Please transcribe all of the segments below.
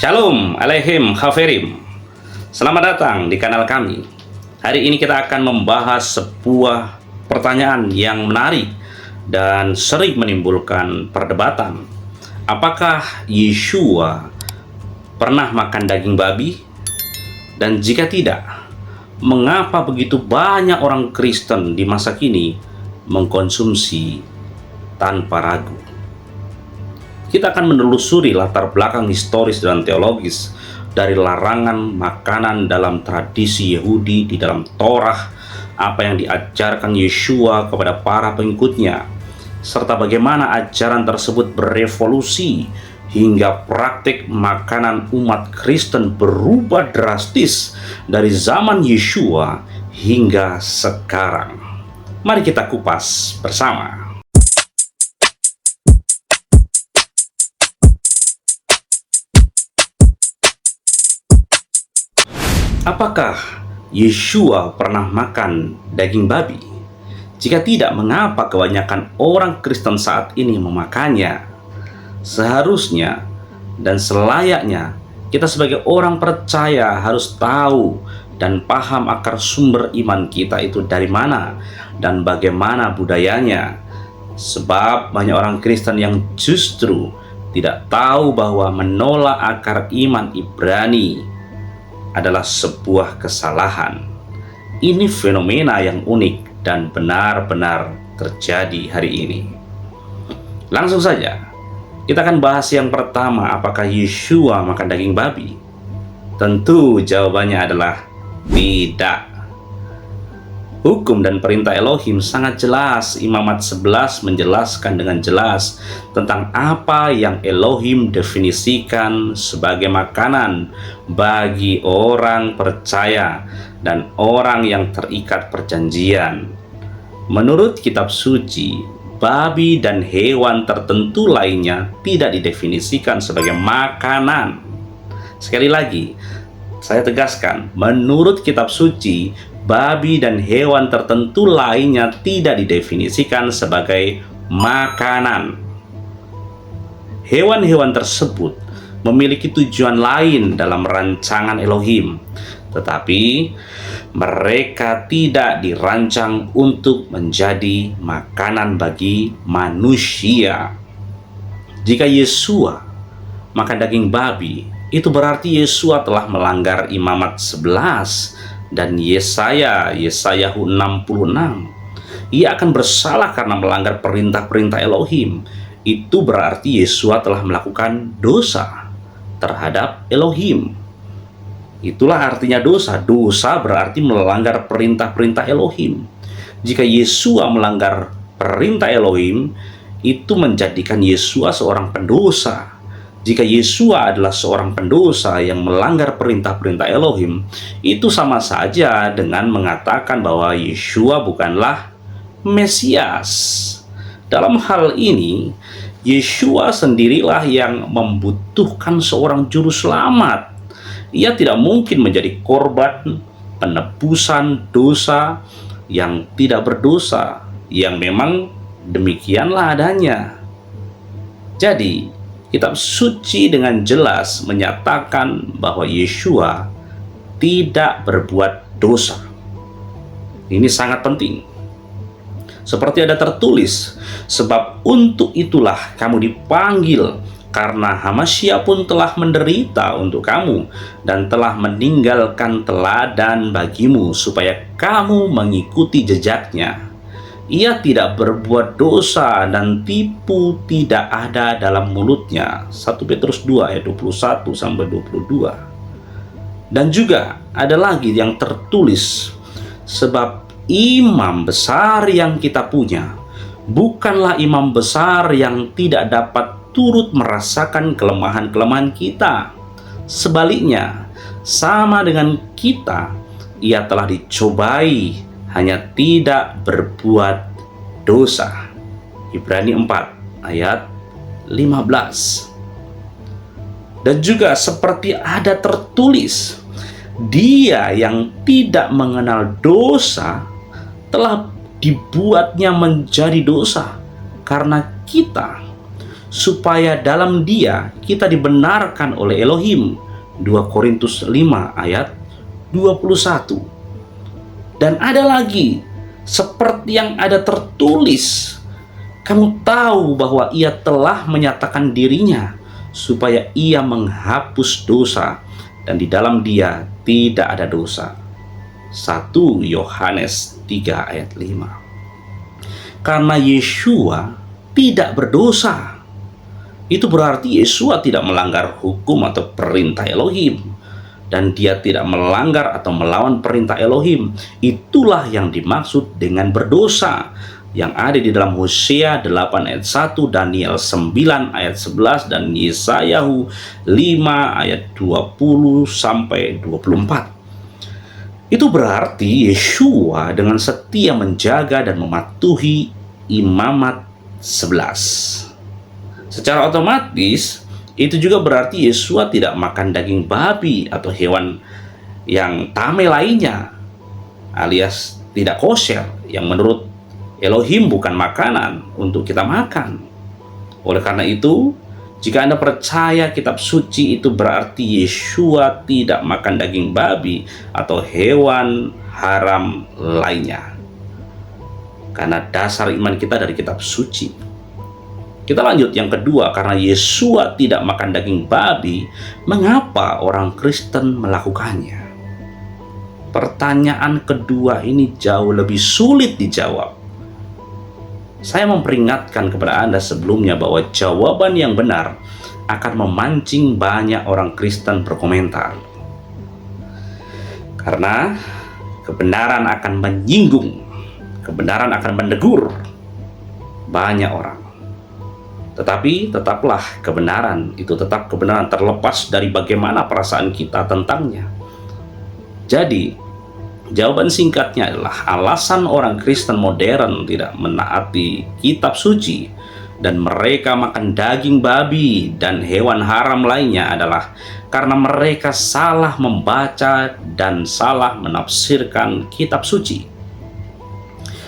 Shalom Aleihim Haverim. Selamat datang di kanal kami. Hari ini kita akan membahas sebuah pertanyaan yang menarik dan sering menimbulkan perdebatan. Apakah Yeshua pernah makan daging babi? Dan jika tidak, mengapa begitu banyak orang Kristen di masa kini mengkonsumsi tanpa ragu? Kita akan menelusuri latar belakang historis dan teologis dari larangan makanan dalam tradisi Yahudi di dalam Torah, apa yang diajarkan Yeshua kepada para pengikutnya, serta bagaimana ajaran tersebut berevolusi hingga praktik makanan umat Kristen berubah drastis dari zaman Yeshua hingga sekarang. Mari kita kupas bersama. Apakah Yeshua pernah makan daging babi? Jika tidak, mengapa kebanyakan orang Kristen saat ini memakannya? Seharusnya dan selayaknya kita sebagai orang percaya harus tahu dan paham akar sumber iman kita itu dari mana dan bagaimana budayanya. Sebab banyak orang Kristen yang justru tidak tahu bahwa menolak akar iman Ibrani adalah sebuah kesalahan. Ini fenomena yang unik dan benar-benar terjadi hari ini. Langsung saja, kita akan bahas yang pertama, apakah Yeshua makan daging babi? Tentu jawabannya adalah tidak. Hukum dan perintah Elohim sangat jelas. Imamat 11 menjelaskan dengan jelas tentang apa yang Elohim definisikan sebagai makanan bagi orang percaya dan orang yang terikat perjanjian. Menurut kitab suci, babi dan hewan tertentu lainnya tidak didefinisikan sebagai makanan. Sekali lagi, saya tegaskan, menurut kitab suci, babi dan hewan tertentu lainnya tidak didefinisikan sebagai makanan. Hewan-hewan tersebut memiliki tujuan lain dalam rancangan Elohim, tetapi mereka tidak dirancang untuk menjadi makanan bagi manusia. Jika Yeshua makan daging babi, itu berarti Yeshua telah melanggar Imamat 11 dan Yesayahu 66. Ia akan bersalah karena melanggar perintah-perintah Elohim. Itu berarti Yeshua telah melakukan dosa terhadap Elohim. Itulah artinya dosa. Dosa berarti melanggar perintah-perintah Elohim. Jika Yeshua melanggar perintah Elohim, itu menjadikan Yeshua seorang pendosa. Jika Yeshua adalah seorang pendosa yang melanggar perintah-perintah Elohim, itu sama saja dengan mengatakan bahwa Yeshua bukanlah Mesias. Dalam hal ini, Yeshua sendirilah yang membutuhkan seorang juru selamat. Ia tidak mungkin menjadi korban penebusan dosa yang tidak berdosa, yang memang demikianlah adanya. Jadi, kitab suci dengan jelas menyatakan bahwa Yeshua tidak berbuat dosa. Ini sangat penting. Seperti ada tertulis, sebab untuk itulah kamu dipanggil, karena Hamasya pun telah menderita untuk kamu dan telah meninggalkan teladan bagimu supaya kamu mengikuti jejaknya. Ia tidak berbuat dosa dan tipu tidak ada dalam mulutnya. 1 Petrus 2 ayat 21 sampai 22. Dan juga ada lagi yang tertulis, sebab imam besar yang kita punya bukanlah imam besar yang tidak dapat turut merasakan kelemahan-kelemahan kita. Sebaliknya, sama dengan kita, ia telah dicobai, hanya tidak berbuat dosa. Ibrani 4 ayat 15. Dan juga seperti ada tertulis, dia yang tidak mengenal dosa telah dibuatnya menjadi dosa karena kita, supaya dalam Dia kita dibenarkan oleh Elohim. 2 Korintus 5 ayat 21. Dan ada lagi, seperti yang ada tertulis, kamu tahu bahwa Ia telah menyatakan dirinya supaya Ia menghapus dosa, dan di dalam Dia tidak ada dosa. 1 Yohanes 3 ayat 5. Karena Yeshua tidak berdosa, itu berarti Yeshua tidak melanggar hukum atau perintah Elohim, dan Dia tidak melanggar atau melawan perintah Elohim. Itulah yang dimaksud dengan berdosa, yang ada di dalam Hosea 8 ayat 1, Daniel 9 ayat 11, dan Yesayahu 5 ayat 20 sampai 24. Itu berarti Yeshua dengan setia menjaga dan mematuhi imamat 11. Secara otomatis itu juga berarti Yeshua tidak makan daging babi atau hewan yang tameh lainnya, alias tidak kosher, yang menurut Elohim bukan makanan untuk kita makan. Oleh karena itu, jika Anda percaya kitab suci, itu berarti Yeshua tidak makan daging babi atau hewan haram lainnya, karena dasar iman kita dari kitab suci. Kita lanjut yang kedua, karena Yeshua tidak makan daging babi, mengapa orang Kristen melakukannya? Pertanyaan kedua ini jauh lebih sulit dijawab. Saya memperingatkan kepada Anda sebelumnya bahwa jawaban yang benar akan memancing banyak orang Kristen berkomentar. Karena kebenaran akan menyinggung, kebenaran akan menegur banyak orang. Tetapi tetaplah kebenaran itu tetap kebenaran, terlepas dari bagaimana perasaan kita tentangnya. Jadi, jawaban singkatnya adalah alasan orang Kristen modern tidak menaati kitab suci dan mereka makan daging babi dan hewan haram lainnya adalah karena mereka salah membaca dan salah menafsirkan kitab suci.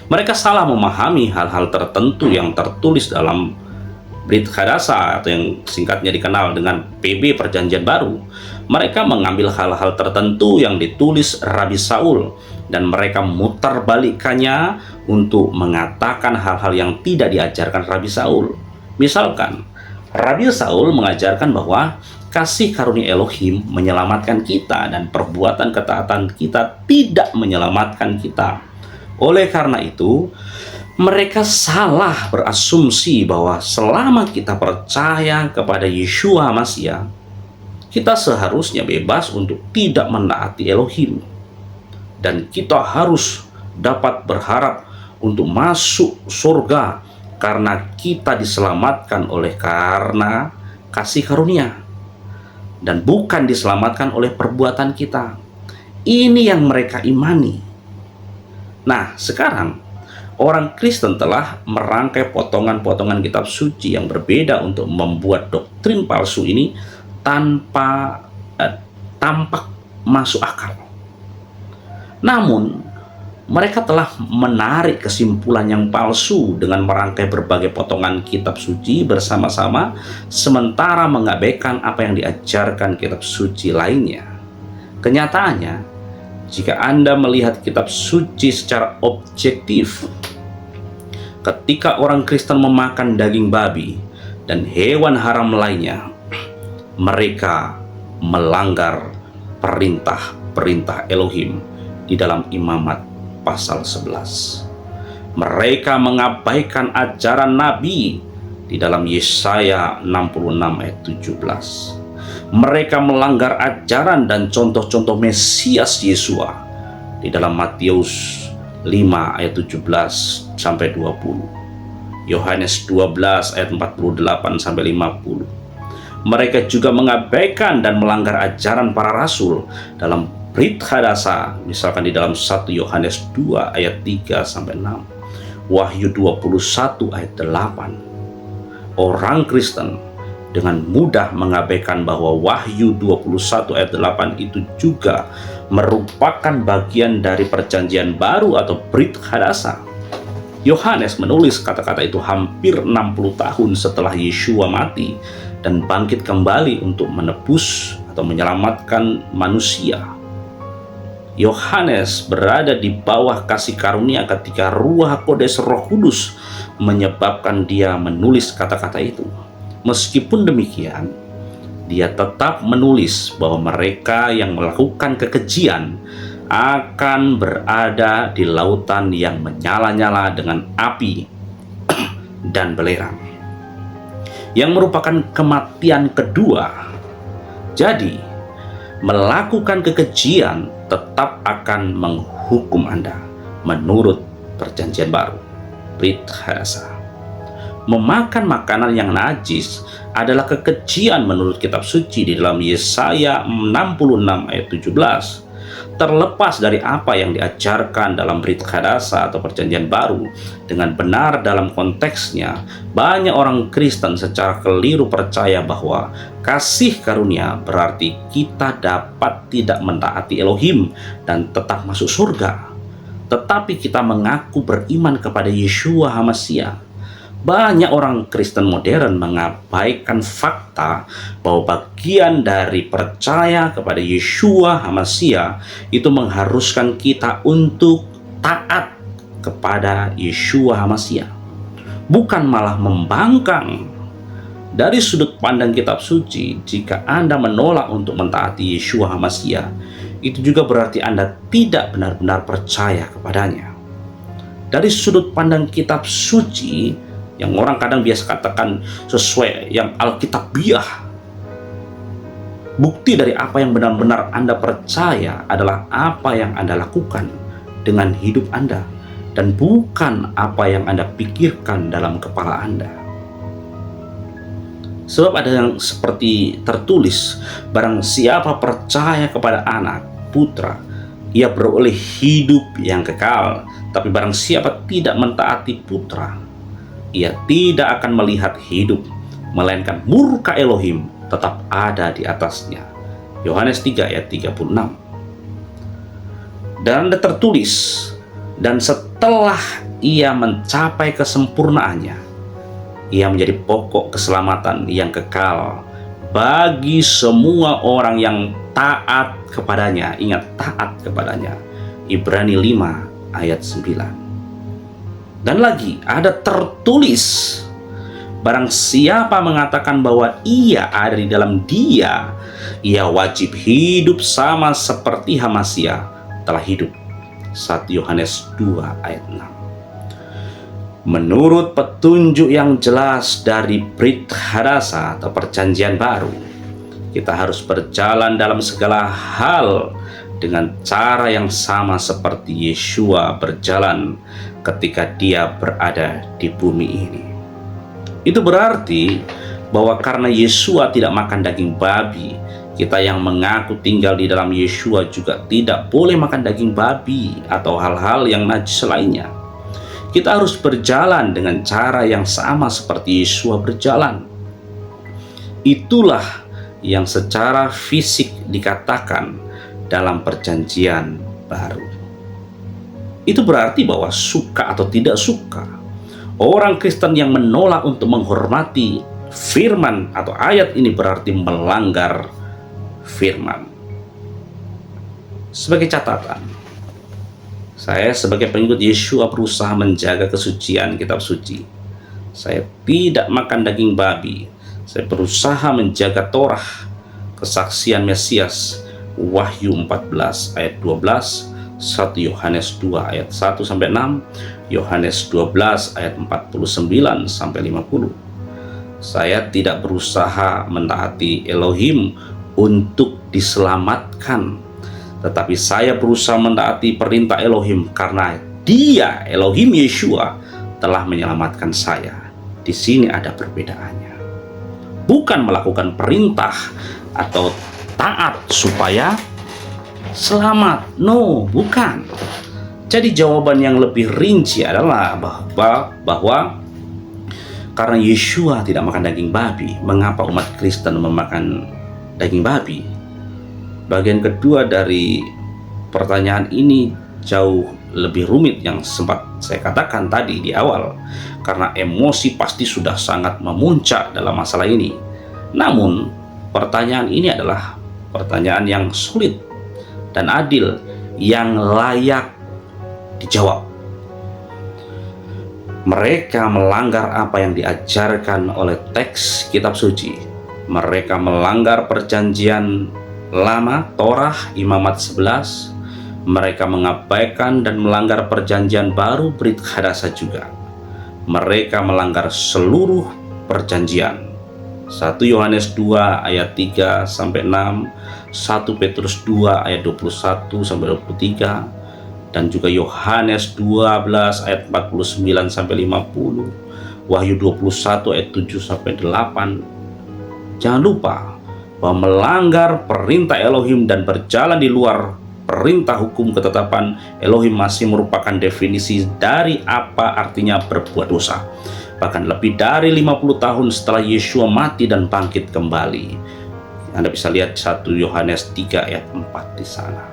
Mereka salah memahami hal-hal tertentu yang tertulis dalam Brit Hadasa, atau yang singkatnya dikenal dengan PB Perjanjian Baru. Mereka mengambil hal-hal tertentu yang ditulis Rabi Saul dan mereka mutarbalikkannya untuk mengatakan hal-hal yang tidak diajarkan Rabi Saul. Misalkan, Rabi Saul mengajarkan bahwa kasih karunia Elohim menyelamatkan kita dan perbuatan ketaatan kita tidak menyelamatkan kita. Oleh karena itu, mereka salah berasumsi bahwa selama kita percaya kepada Yeshua Masiah, kita seharusnya bebas untuk tidak menaati Elohim. Dan kita harus dapat berharap untuk masuk surga karena kita diselamatkan oleh karena kasih karunia, dan bukan diselamatkan oleh perbuatan kita. Ini yang mereka imani. Nah, sekarang orang Kristen telah merangkai potongan-potongan kitab suci yang berbeda untuk membuat doktrin palsu ini tampak masuk akal. Namun, mereka telah menarik kesimpulan yang palsu dengan merangkai berbagai potongan kitab suci bersama-sama, sementara mengabaikan apa yang diajarkan kitab suci lainnya. Kenyataannya, jika Anda melihat kitab suci secara objektif, ketika orang Kristen memakan daging babi dan hewan haram lainnya, mereka melanggar perintah-perintah Elohim di dalam Imamat pasal 11. Mereka mengabaikan ajaran Nabi di dalam Yesaya 66 ayat 17. Mereka melanggar ajaran dan contoh-contoh Mesias Yeshua di dalam Matius 5 ayat 17 sampai 20, Yohanes 12 ayat 48 sampai 50. Mereka juga mengabaikan dan melanggar ajaran para rasul dalam Brit Hadasa, misalkan di dalam 1 Yohanes 2 ayat 3 sampai 6, Wahyu 21 ayat 8. Orang Kristen dengan mudah mengabaikan bahwa Wahyu 21 ayat 8 itu juga merupakan bagian dari perjanjian baru atau Brit Hadasa. Yohanes menulis kata-kata itu hampir 60 tahun setelah Yeshua mati dan bangkit kembali untuk menebus atau menyelamatkan manusia. Yohanes berada di bawah kasih karunia ketika Ruach Kodes Roh Kudus menyebabkan dia menulis kata-kata itu. Meskipun demikian, dia tetap menulis bahwa mereka yang melakukan kekejian akan berada di lautan yang menyala-nyala dengan api dan belerang, yang merupakan kematian kedua. Jadi, melakukan kekejian tetap akan menghukum Anda menurut perjanjian baru, Brit Hadasa. Memakan makanan yang najis adalah kekejian menurut kitab suci di dalam Yesaya 66 ayat 17. Terlepas dari apa yang diajarkan dalam Brit Hadasa atau perjanjian baru dengan benar dalam konteksnya, banyak orang Kristen secara keliru percaya bahwa kasih karunia berarti kita dapat tidak mentaati Elohim dan tetap masuk surga. Tetapi kita mengaku beriman kepada Yeshua HaMashiach. Banyak orang Kristen modern mengabaikan fakta bahwa bagian dari percaya kepada Yeshua HaMashiach itu mengharuskan kita untuk taat kepada Yeshua HaMashiach, bukan malah membangkang. Dari sudut pandang kitab suci, jika Anda menolak untuk mentaati Yeshua HaMashiach, itu juga berarti Anda tidak benar-benar percaya kepadanya. Dari sudut pandang kitab suci, yang orang kadang biasa katakan sesuai yang alkitabiah, bukti dari apa yang benar-benar Anda percaya adalah apa yang Anda lakukan dengan hidup Anda, dan bukan apa yang Anda pikirkan dalam kepala Anda. Sebab ada yang seperti tertulis, barang siapa percaya kepada anak, putra, ia beroleh hidup yang kekal. Tapi barang siapa tidak mentaati putra, ia tidak akan melihat hidup, melainkan murka Elohim tetap ada di atasnya. Yohanes 3 ayat 36. Dan ada tertulis, dan setelah ia mencapai kesempurnaannya, ia menjadi pokok keselamatan yang kekal bagi semua orang yang taat kepadanya. Ingat, taat kepadanya. Ibrani 5 ayat 9. Dan lagi ada tertulis, barang siapa mengatakan bahwa ia ada di dalam Dia, ia wajib hidup sama seperti HaMashiach telah hidup. 1 Yohanes 2 ayat 6. Menurut petunjuk yang jelas dari Brit Hadasa atau perjanjian baru, kita harus berjalan dalam segala hal dengan cara yang sama seperti Yeshua berjalan ketika dia berada di bumi ini. Itu berarti bahwa karena Yeshua tidak makan daging babi, kita yang mengaku tinggal di dalam Yeshua juga tidak boleh makan daging babi atau hal-hal yang najis lainnya. Kita harus berjalan dengan cara yang sama seperti Yeshua berjalan. Itulah yang secara fisik dikatakan dalam perjanjian baru. Itu berarti bahwa suka atau tidak suka, orang Kristen yang menolak untuk menghormati firman atau ayat ini berarti melanggar firman. Sebagai catatan, saya sebagai pengikut Yeshua berusaha menjaga kesucian kitab suci. Saya tidak makan daging babi. Saya berusaha menjaga Torah, kesaksian Mesias, Wahyu 14 ayat 12, 1 Yohanes 2 ayat 1-6, Yohanes 12 ayat 49-50. Saya tidak berusaha mentaati Elohim untuk diselamatkan, tetapi saya berusaha mentaati perintah Elohim karena Dia, Elohim Yeshua, telah menyelamatkan saya. Di sini ada perbedaannya. Bukan melakukan perintah atau taat supaya selamat. No, bukan. Jadi jawaban yang lebih rinci adalah bahwa karena Yeshua tidak makan daging babi, mengapa umat Kristen memakan daging babi? Bagian kedua dari pertanyaan ini jauh lebih rumit yang sempat saya katakan tadi di awal, karena emosi pasti sudah sangat memuncak dalam masalah ini. Namun, pertanyaan ini adalah pertanyaan yang sulit dan adil yang layak dijawab. Mereka melanggar apa yang diajarkan oleh teks kitab suci. Mereka melanggar perjanjian lama, Torah, Imamat 11. Mereka mengabaikan dan melanggar perjanjian baru, Brit Hadasa juga. Mereka melanggar seluruh perjanjian. 1 Yohanes 2 ayat 3 sampai 6, 1 Petrus 2 ayat 21 sampai 23, dan juga Yohanes 12 ayat 49 sampai 50, Wahyu 21 ayat 7 sampai 8. Jangan lupa bahwa melanggar perintah Elohim dan berjalan di luar perintah hukum ketetapan Elohim masih merupakan definisi dari apa artinya berbuat dosa. Bahkan lebih dari 50 tahun setelah Yeshua mati dan bangkit kembali. Anda bisa lihat 1 Yohanes 3 ayat 4 di sana.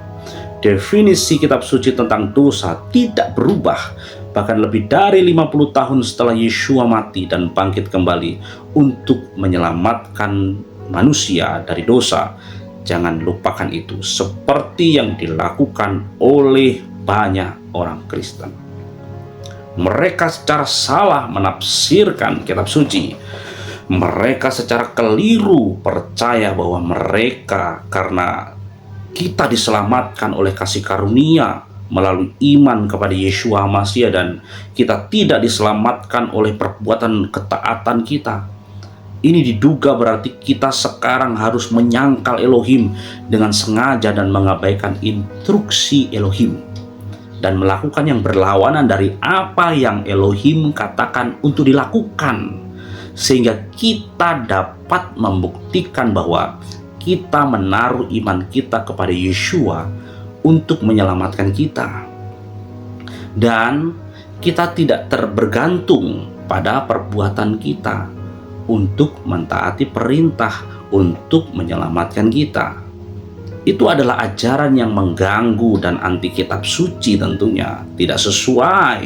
Definisi kitab suci tentang dosa tidak berubah. Bahkan lebih dari 50 tahun setelah Yeshua mati dan bangkit kembali untuk menyelamatkan manusia dari dosa. Jangan lupakan itu, seperti yang dilakukan oleh banyak orang Kristen. Mereka secara salah menafsirkan kitab suci. Mereka secara keliru percaya bahwa mereka, karena kita diselamatkan oleh kasih karunia melalui iman kepada Yeshua HaMashiach, dan kita tidak diselamatkan oleh perbuatan ketaatan kita. Ini diduga berarti kita sekarang harus menyangkal Elohim dengan sengaja dan mengabaikan instruksi Elohim dan melakukan yang berlawanan dari apa yang Elohim katakan untuk dilakukan, sehingga kita dapat membuktikan bahwa kita menaruh iman kita kepada Yeshua untuk menyelamatkan kita, dan kita tidak bergantung pada perbuatan kita untuk mentaati perintah untuk menyelamatkan kita. Itu adalah ajaran yang mengganggu dan anti kitab suci, tentunya tidak sesuai.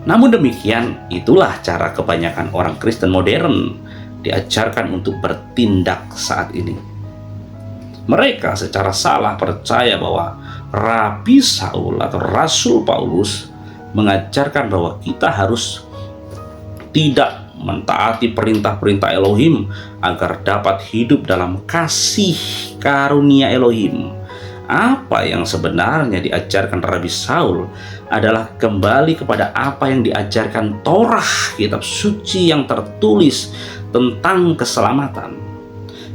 Namun demikian, itulah cara kebanyakan orang Kristen modern diajarkan untuk bertindak saat ini. Mereka secara salah percaya bahwa Rabi Saul atau Rasul Paulus mengajarkan bahwa kita harus tidak mentaati perintah-perintah Elohim agar dapat hidup dalam kasih karunia Elohim. Apa yang sebenarnya diajarkan Rabi Saul adalah kembali kepada apa yang diajarkan Torah, kitab suci yang tertulis tentang keselamatan.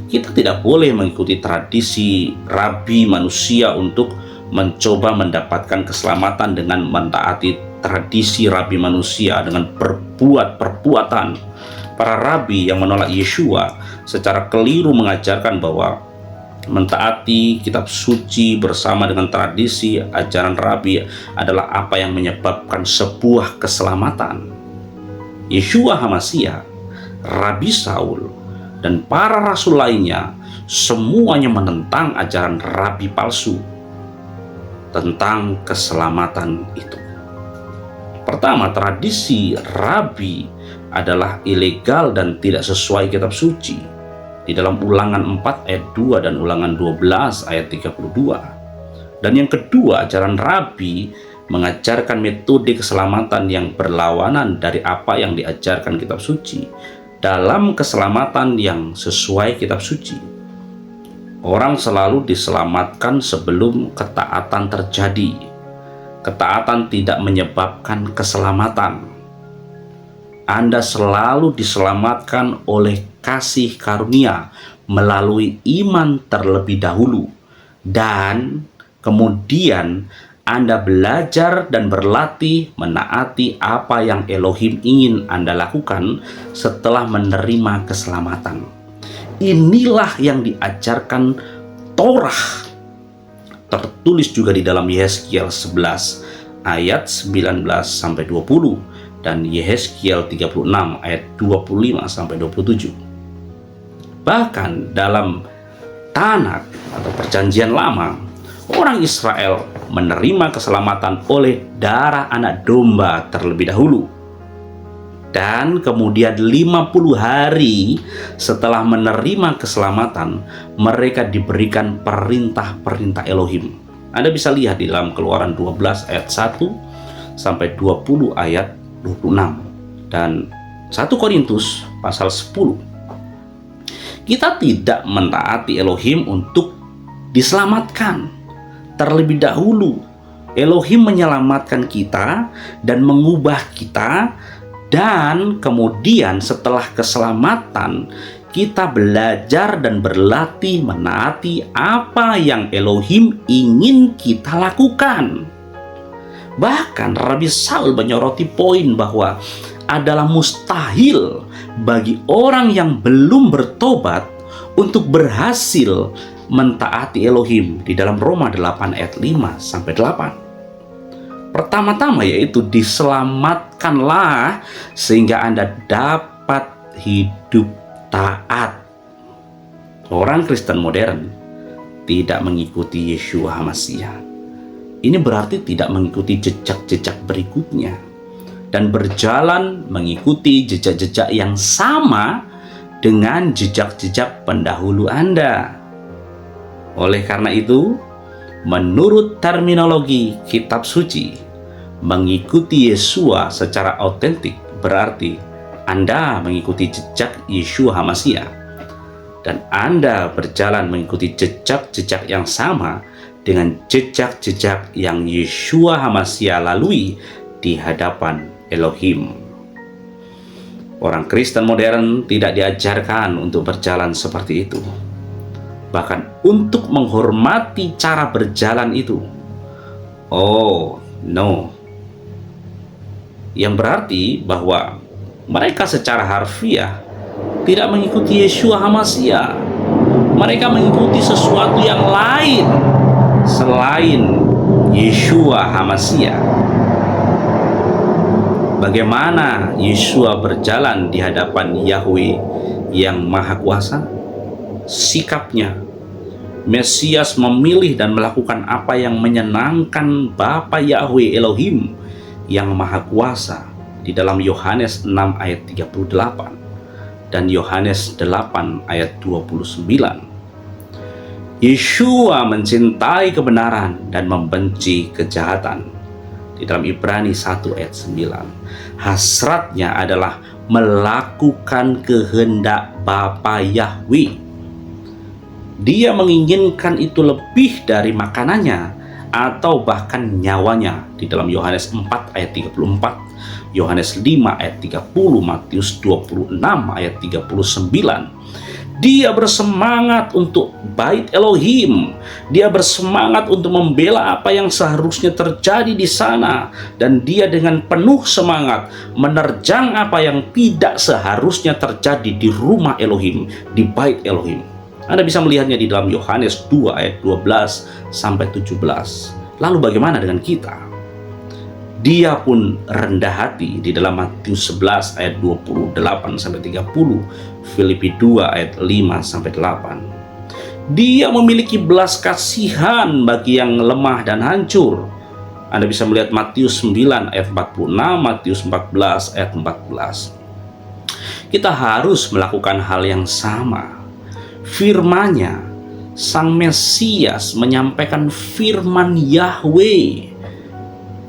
Kita tidak boleh mengikuti tradisi rabi manusia untuk mencoba mendapatkan keselamatan dengan mentaati tradisi rabi manusia dengan berbuat perbuatan. Para rabi yang menolak Yeshua secara keliru mengajarkan bahwa mentaati kitab suci bersama dengan tradisi ajaran rabi adalah apa yang menyebabkan sebuah keselamatan. Yeshua HaMashiach, Rabi Saul, dan para rasul lainnya semuanya menentang ajaran rabi palsu tentang keselamatan itu. Pertama, tradisi rabi adalah ilegal dan tidak sesuai kitab suci di dalam Ulangan 4 ayat 2 dan Ulangan 12 ayat 32. Dan yang kedua, ajaran rabi mengajarkan metode keselamatan yang berlawanan dari apa yang diajarkan kitab suci dalam keselamatan yang sesuai kitab suci. Orang selalu diselamatkan sebelum ketaatan terjadi. Ketaatan tidak menyebabkan keselamatan. Anda selalu diselamatkan oleh kasih karunia melalui iman terlebih dahulu, dan kemudian Anda belajar dan berlatih menaati apa yang Elohim ingin Anda lakukan setelah menerima keselamatan. Inilah yang diajarkan Torah, tertulis juga di dalam Yehezkiel 11 ayat 19 sampai 20 dan Yehezkiel 36 ayat 25 sampai 27. Bahkan dalam Tanakh atau Perjanjian Lama, orang Israel menerima keselamatan oleh darah anak domba terlebih dahulu. Dan kemudian 50 hari setelah menerima keselamatan, mereka diberikan perintah-perintah Elohim. Anda bisa lihat di dalam Keluaran 12 ayat 1 sampai 20 ayat 26 dan 1 Korintus pasal 10. Kita tidak mentaati Elohim untuk diselamatkan. Terlebih dahulu Elohim menyelamatkan kita dan mengubah kita, dan kemudian setelah keselamatan kita belajar dan berlatih menaati apa yang Elohim ingin kita lakukan. Bahkan Rabi Saul menyoroti poin bahwa adalah mustahil bagi orang yang belum bertobat untuk berhasil mentaati Elohim di dalam Roma 8 ayat 5 sampai 8. Pertama-tama yaitu diselamatkanlah sehingga Anda dapat hidup taat. Orang Kristen modern tidak mengikuti Yeshua HaMashiach. Ini berarti tidak mengikuti jejak-jejak berikutnya dan berjalan mengikuti jejak-jejak yang sama dengan jejak-jejak pendahulu Anda. Oleh karena itu, menurut terminologi kitab suci, mengikuti Yeshua secara autentik berarti Anda mengikuti jejak Yeshua HaMashiach, dan Anda berjalan mengikuti jejak-jejak yang sama dengan jejak-jejak yang Yeshua HaMashiach lalui di hadapan Elohim. Orang Kristen modern tidak diajarkan untuk berjalan seperti itu, bahkan untuk menghormati cara berjalan itu. Oh no, yang berarti bahwa mereka secara harfiah tidak mengikuti Yeshua HaMashiach. Mereka mengikuti sesuatu yang lain selain Yeshua HaMashiach. Bagaimana Yeshua berjalan di hadapan Yahweh yang Maha Kuasa? Sikapnya, Mesias memilih dan melakukan apa yang menyenangkan Bapa Yahweh Elohim yang Maha Kuasa di dalam Yohanes 6 ayat 38 dan Yohanes 8 ayat 29. Yeshua mencintai kebenaran dan membenci kejahatan. Di dalam Ibrani 1 ayat 9, hasratnya adalah melakukan kehendak Bapa Yahweh. Dia menginginkan itu lebih dari makanannya atau bahkan nyawanya di dalam Yohanes 4 ayat 34, Yohanes 5 ayat 30, Matius 26 ayat 39. Dia bersemangat untuk bait Elohim. Dia bersemangat untuk membela apa yang seharusnya terjadi di sana, dan dia dengan penuh semangat menerjang apa yang tidak seharusnya terjadi di rumah Elohim, di bait Elohim. Anda bisa melihatnya di dalam Yohanes 2 ayat 12 sampai 17. Lalu bagaimana dengan kita? Dia pun rendah hati di dalam Matius 11 ayat 28 sampai 30, Filipi 2 ayat 5 sampai 8. Dia memiliki belas kasihan bagi yang lemah dan hancur. Anda bisa melihat Matius 9 ayat 46, Matius 14 ayat 14. Kita harus melakukan hal yang sama. Firman-Nya, Sang Mesias menyampaikan firman Yahweh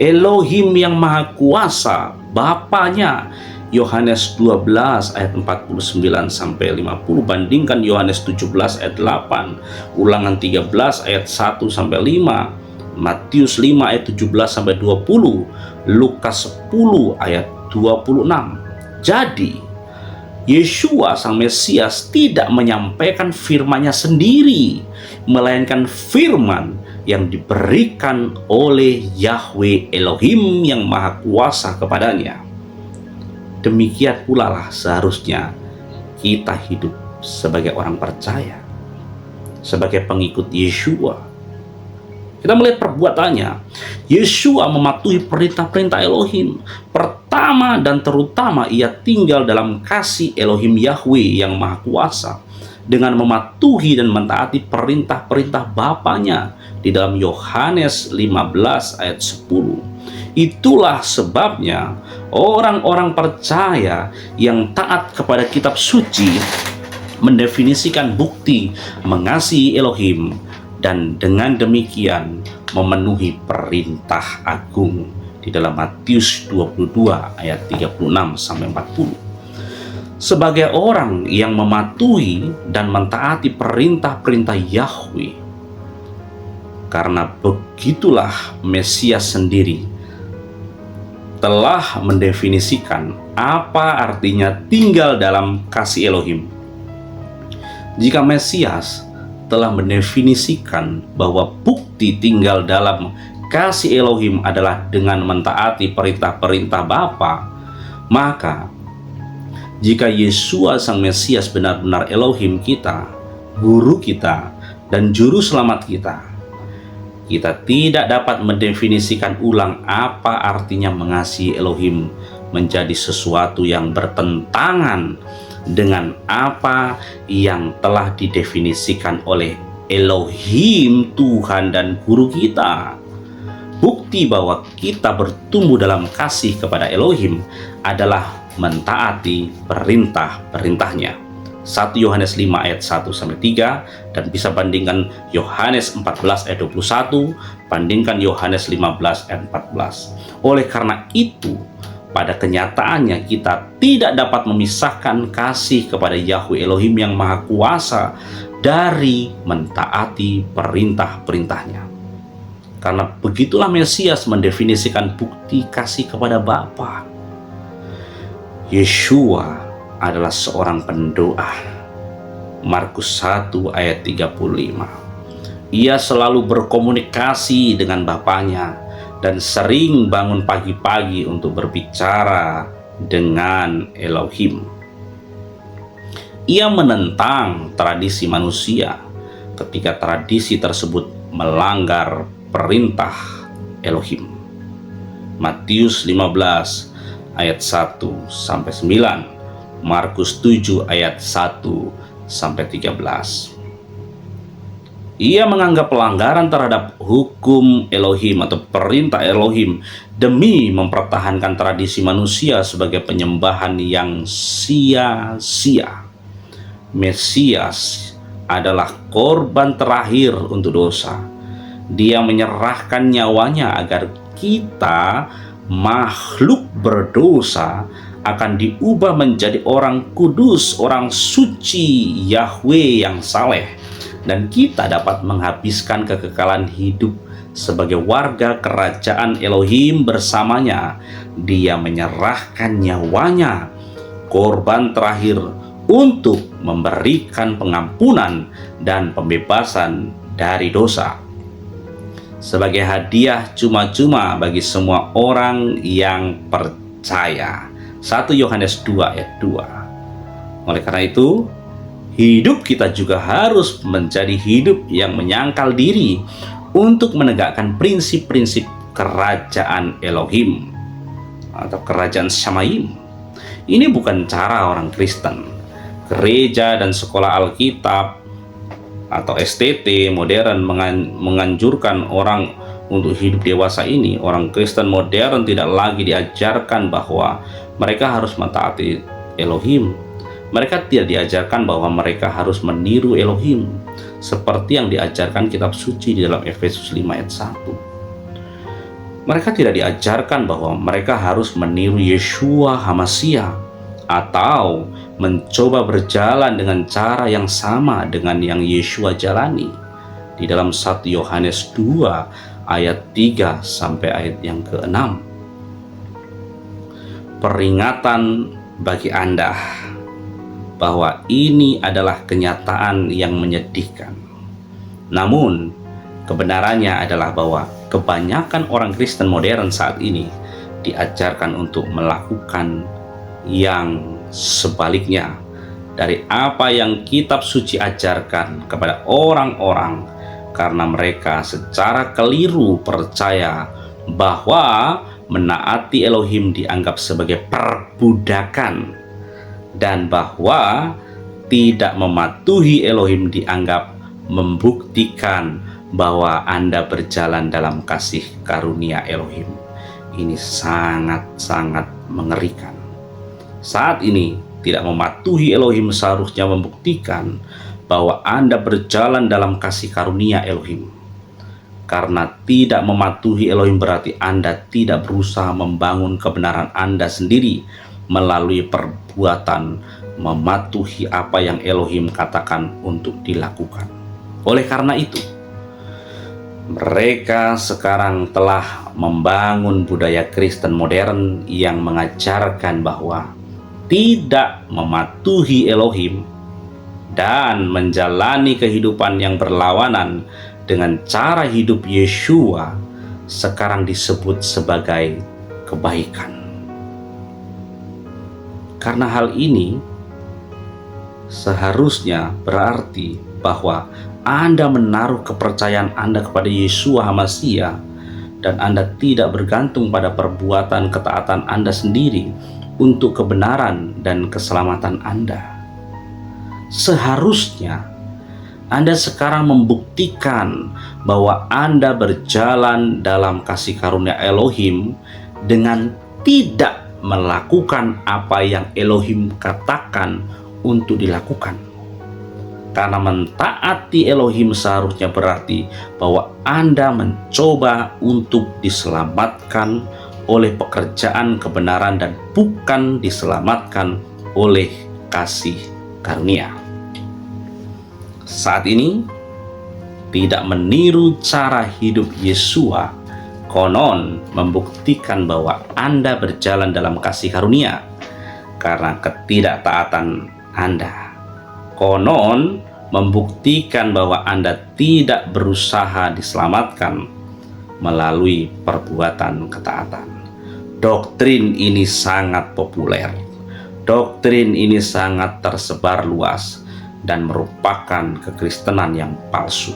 Elohim yang Maha Kuasa, Bapanya. Yohanes 12 ayat 49 sampai 50, bandingkan Yohanes 17 ayat 8, Ulangan 13 ayat 1 sampai 5, Matius 5 ayat 17 sampai 20, Lukas 10 ayat 26. Jadi Yeshua Sang Mesias tidak menyampaikan firman-Nya sendiri, melainkan firman yang diberikan oleh Yahweh Elohim yang Maha Kuasa kepadanya. Demikian pula lah seharusnya kita hidup sebagai orang percaya, sebagai pengikut Yeshua. Kita melihat perbuatannya. Yeshua mematuhi perintah-perintah Elohim. Pertama dan terutama ia tinggal dalam kasih Elohim Yahweh yang Maha Kuasa dengan mematuhi dan mentaati perintah-perintah Bapanya, di dalam Yohanes 15 ayat 10. Itulah sebabnya orang-orang percaya yang taat kepada kitab suci mendefinisikan bukti mengasihi Elohim dan dengan demikian memenuhi perintah agung di dalam Matius 22 ayat 36 sampai 40. Sebagai orang yang mematuhi dan mentaati perintah-perintah Yahweh, karena begitulah Mesias sendiri telah mendefinisikan apa artinya tinggal dalam kasih Elohim. Jika Mesias telah mendefinisikan bahwa bukti tinggal dalam kasih Elohim adalah dengan mentaati perintah-perintah Bapa, maka jika Yesua Sang Mesias benar-benar Elohim kita, guru kita, dan juru selamat kita, kita tidak dapat mendefinisikan ulang apa artinya mengasihi Elohim menjadi sesuatu yang bertentangan dengan apa yang telah didefinisikan oleh Elohim, Tuhan dan guru kita. Bukti bahwa kita bertumbuh dalam kasih kepada Elohim adalah mentaati perintah-perintahnya. 1 Yohanes 5 ayat 1-3, dan bisa bandingkan Yohanes 14 ayat 21, bandingkan Yohanes 15 ayat 14. Oleh karena itu, pada kenyataannya kita tidak dapat memisahkan kasih kepada Yahweh Elohim yang Maha Kuasa dari mentaati perintah-perintahnya. Karena begitulah Mesias mendefinisikan bukti kasih kepada Bapa. Yeshua adalah seorang pendoa. Markus 1 ayat 35. Ia selalu berkomunikasi dengan Bapanya dan sering bangun pagi-pagi untuk berbicara dengan Elohim. Ia menentang tradisi manusia ketika tradisi tersebut melanggar perintah Elohim. Matius 15 ayat 1-9, Markus 7 ayat 1-13. Ia menganggap pelanggaran terhadap hukum Elohim atau perintah Elohim demi mempertahankan tradisi manusia sebagai penyembahan yang sia-sia. Mesias adalah korban terakhir untuk dosa. Dia menyerahkan nyawanya agar kita, makhluk berdosa, akan diubah menjadi orang kudus, orang suci Yahweh yang saleh, dan kita dapat menghabiskan kekekalan hidup sebagai warga kerajaan Elohim bersamanya. Dia menyerahkan nyawanya, korban terakhir, untuk memberikan pengampunan dan pembebasan dari dosa sebagai hadiah cuma-cuma bagi semua orang yang percaya. 1 Yohanes 2 ayat 2. Oleh karena itu, hidup kita juga harus menjadi hidup yang menyangkal diri untuk menegakkan prinsip-prinsip kerajaan Elohim atau kerajaan Shamayim. Ini bukan cara orang Kristen. Gereja dan sekolah Alkitab atau STT modern menganjurkan orang untuk hidup dewasa ini. Orang Kristen modern tidak lagi diajarkan bahwa mereka harus mentaati Elohim. Mereka tidak diajarkan bahwa mereka harus meniru Elohim seperti yang diajarkan kitab suci di dalam Efesus 5 ayat 1. Mereka tidak diajarkan bahwa mereka harus meniru Yeshua HaMashiach atau mencoba berjalan dengan cara yang sama dengan yang Yeshua jalani di dalam 1 Yohanes 2 ayat 3 sampai ayat yang ke-6. Peringatan bagi Anda bahwa ini adalah kenyataan yang menyedihkan. Namun, kebenarannya adalah bahwa kebanyakan orang Kristen modern saat ini diajarkan untuk melakukan yang sebaliknya dari apa yang kitab suci ajarkan kepada orang-orang, karena mereka secara keliru percaya bahwa menaati Elohim dianggap sebagai perbudakan dan bahwa tidak mematuhi Elohim dianggap membuktikan bahwa Anda berjalan dalam kasih karunia Elohim. Ini sangat-sangat mengerikan. Saat ini tidak mematuhi Elohim seharusnya membuktikan bahwa Anda berjalan dalam kasih karunia Elohim. Karena tidak mematuhi Elohim berarti Anda tidak berusaha membangun kebenaran Anda sendiri melalui perbuatan mematuhi apa yang Elohim katakan untuk dilakukan. Oleh karena itu, mereka sekarang telah membangun budaya Kristen modern yang mengajarkan bahwa tidak mematuhi Elohim dan menjalani kehidupan yang berlawanan dengan cara hidup Yeshua sekarang disebut sebagai kebaikan. Karena hal ini seharusnya berarti bahwa Anda menaruh kepercayaan Anda kepada Yeshua HaMashiach dan Anda tidak bergantung pada perbuatan ketaatan Anda sendiri untuk kebenaran dan keselamatan Anda. Seharusnya Anda sekarang membuktikan bahwa Anda berjalan dalam kasih karunia Elohim dengan tidak melakukan apa yang Elohim katakan untuk dilakukan. Karena mentaati Elohim seharusnya berarti bahwa Anda mencoba untuk diselamatkan oleh pekerjaan kebenaran dan bukan diselamatkan oleh kasih karunia. Saat ini tidak meniru cara hidup Yeshua konon membuktikan bahwa Anda berjalan dalam kasih karunia karena ketidaktaatan Anda. Konon membuktikan bahwa Anda tidak berusaha diselamatkan melalui perbuatan ketaatan. Doktrin ini sangat populer. Doktrin ini sangat tersebar luas dan merupakan kekristenan yang palsu.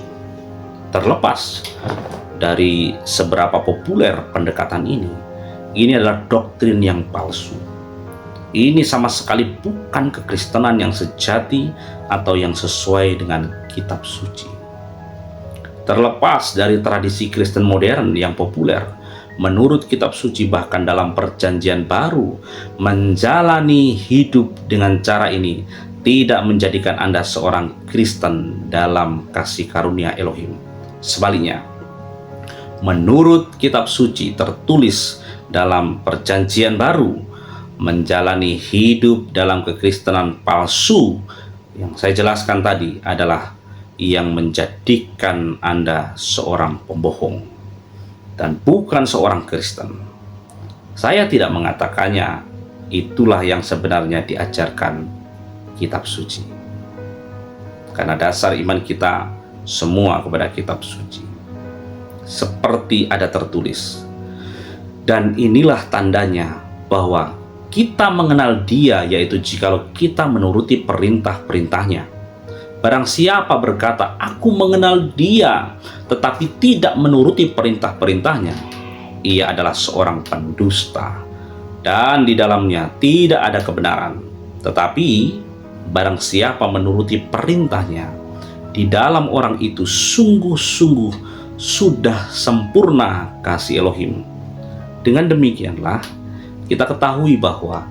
Terlepas dari seberapa populer pendekatan ini adalah doktrin yang palsu. Ini sama sekali bukan kekristenan yang sejati atau yang sesuai dengan kitab suci. Terlepas dari tradisi Kristen modern yang populer, menurut kitab suci bahkan dalam perjanjian baru, menjalani hidup dengan cara ini tidak menjadikan Anda seorang Kristen dalam kasih karunia Elohim. Sebaliknya, menurut kitab suci tertulis dalam perjanjian baru, menjalani hidup dalam kekristenan palsu yang saya jelaskan tadi adalah yang menjadikan Anda seorang pembohong dan bukan seorang Kristen. Saya tidak mengatakannya itulah yang sebenarnya diajarkan kitab suci, karena dasar iman kita semua kepada kitab suci seperti ada tertulis. Dan inilah tandanya bahwa kita mengenal Dia, yaitu jikalau kita menuruti perintah-perintahnya. Barang siapa berkata, "Aku mengenal Dia," tetapi tidak menuruti perintah-perintahnya, ia adalah seorang pendusta, dan di dalamnya tidak ada kebenaran. Tetapi barang siapa menuruti perintahnya, di dalam orang itu sungguh-sungguh sudah sempurna kasih Elohim. Dengan demikianlah kita ketahui bahwa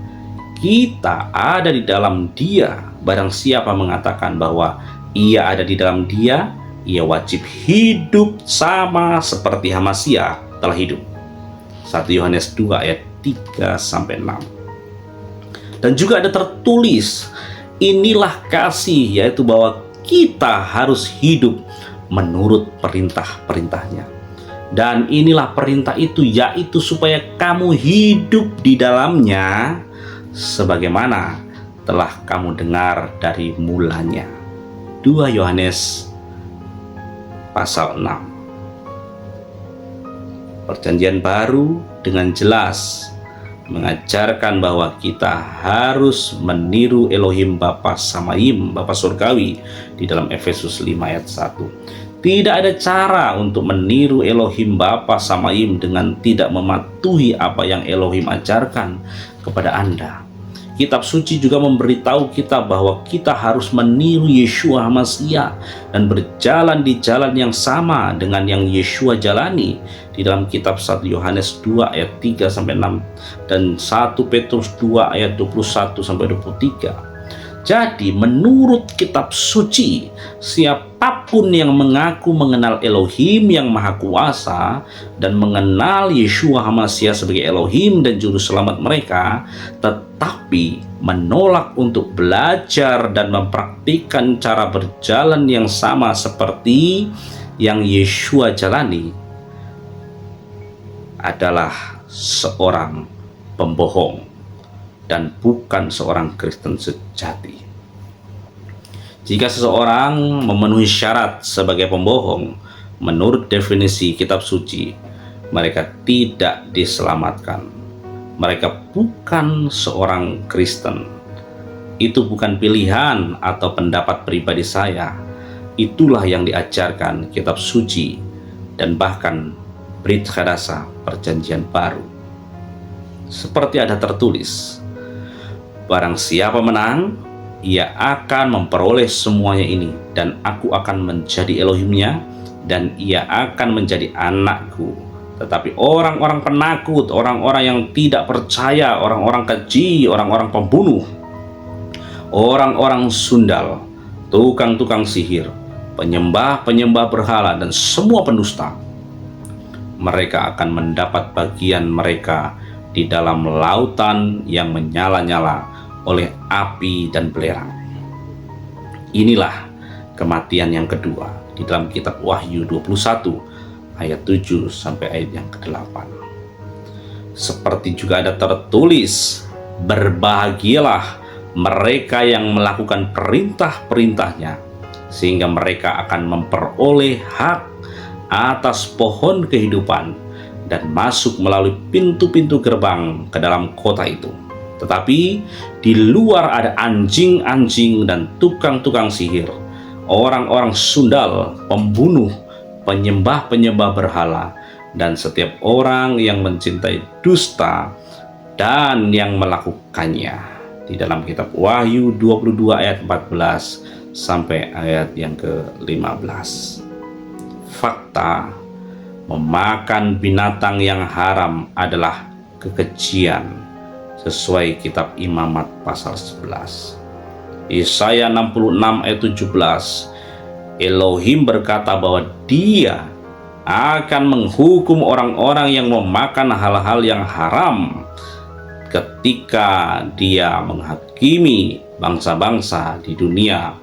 kita ada di dalam Dia. Barang siapa mengatakan bahwa ia ada di dalam Dia, ia wajib hidup sama seperti HaMashiach telah hidup. 1 Yohanes 2 ayat 3-6. Dan juga ada tertulis, inilah kasih, yaitu bahwa kita harus hidup menurut perintah-perintahnya. Dan inilah perintah itu, yaitu supaya kamu hidup di dalamnya sebagaimana telah kamu dengar dari mulanya. 2 Yohanes pasal 6. Perjanjian baru dengan jelas mengajarkan bahwa kita harus meniru Elohim Bapa Samayim, Bapa Surgawi di dalam Efesus 5 ayat 1. Tidak ada cara untuk meniru Elohim Bapa Samayim dengan tidak mematuhi apa yang Elohim ajarkan kepada Anda. Kitab suci juga memberitahu kita bahwa kita harus meniru Yeshua HaMashiach dan berjalan di jalan yang sama dengan yang Yeshua jalani di dalam kitab 1 Yohanes 2 ayat 3 sampai 6 dan 1 Petrus 2 ayat 21 sampai 23. Jadi menurut kitab suci, siapapun yang mengaku mengenal Elohim yang Maha Kuasa dan mengenal Yeshua HaMashiach sebagai Elohim dan Juru Selamat mereka, tetapi menolak untuk belajar dan mempraktikkan cara berjalan yang sama seperti yang Yeshua jalani, adalah seorang pembohong dan bukan seorang Kristen sejati. Jika seseorang memenuhi syarat sebagai pembohong, menurut definisi kitab suci, mereka tidak diselamatkan. Mereka bukan seorang Kristen. Itu bukan pilihan atau pendapat pribadi saya. Itulah yang diajarkan kitab suci dan bahkan Brit Hadasa, Perjanjian Baru. Seperti ada tertulis, barang siapa menang, ia akan memperoleh semuanya ini, dan aku akan menjadi Elohimnya, dan ia akan menjadi anakku. Tetapi orang-orang penakut, orang-orang yang tidak percaya, orang-orang keji, orang-orang pembunuh, orang-orang sundal, tukang-tukang sihir, penyembah-penyembah berhala, dan semua pendusta, mereka akan mendapat bagian mereka di dalam lautan yang menyala-nyala oleh api dan belerang. Inilah kematian yang kedua di dalam kitab Wahyu 21 ayat 7 sampai ayat yang ke-8. Seperti juga ada tertulis, berbahagialah mereka yang melakukan perintah-perintahnya, sehingga mereka akan memperoleh hak atas pohon kehidupan dan masuk melalui pintu-pintu gerbang ke dalam kota itu. Tetapi di luar ada anjing-anjing dan tukang-tukang sihir, orang-orang sundal, pembunuh, penyembah-penyembah berhala, dan setiap orang yang mencintai dusta dan yang melakukannya. Di dalam kitab Wahyu 22 ayat 14 sampai ayat yang ke-15. Fakta, memakan binatang yang haram adalah kekejian sesuai kitab Imamat pasal 11. Yesaya 66 ayat 17, Elohim berkata bahwa Dia akan menghukum orang-orang yang memakan hal-hal yang haram ketika Dia menghakimi bangsa-bangsa di dunia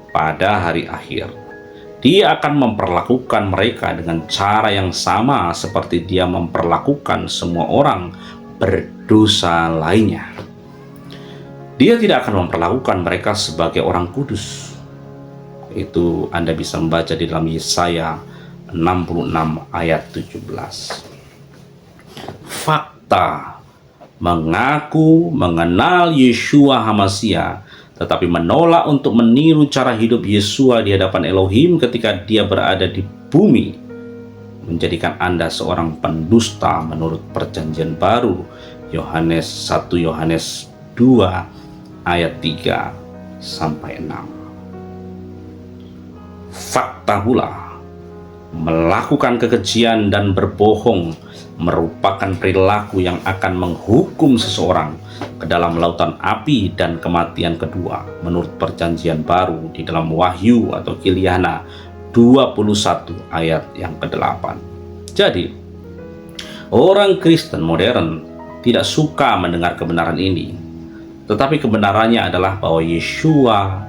pada hari akhir. Dia akan memperlakukan mereka dengan cara yang sama seperti Dia memperlakukan semua orang berdosa lainnya. Dia tidak akan memperlakukan mereka sebagai orang kudus. Itu Anda bisa membaca di dalam Yesaya 66 ayat 17. Fakta, mengaku mengenal Yeshua HaMashiach, tetapi menolak untuk meniru cara hidup Yeshua di hadapan Elohim ketika Dia berada di bumi, menjadikan Anda seorang pendusta menurut Perjanjian Baru, Yohanes 1 Yohanes 2 ayat 3 sampai 6. Fakta pula, melakukan kekejian dan berbohong merupakan perilaku yang akan menghukum seseorang ke dalam lautan api dan kematian kedua menurut Perjanjian Baru di dalam Wahyu atau Kiliana 21 ayat yang ke-8. Jadi, orang Kristen modern tidak suka mendengar kebenaran ini. Tetapi kebenarannya adalah bahwa Yeshua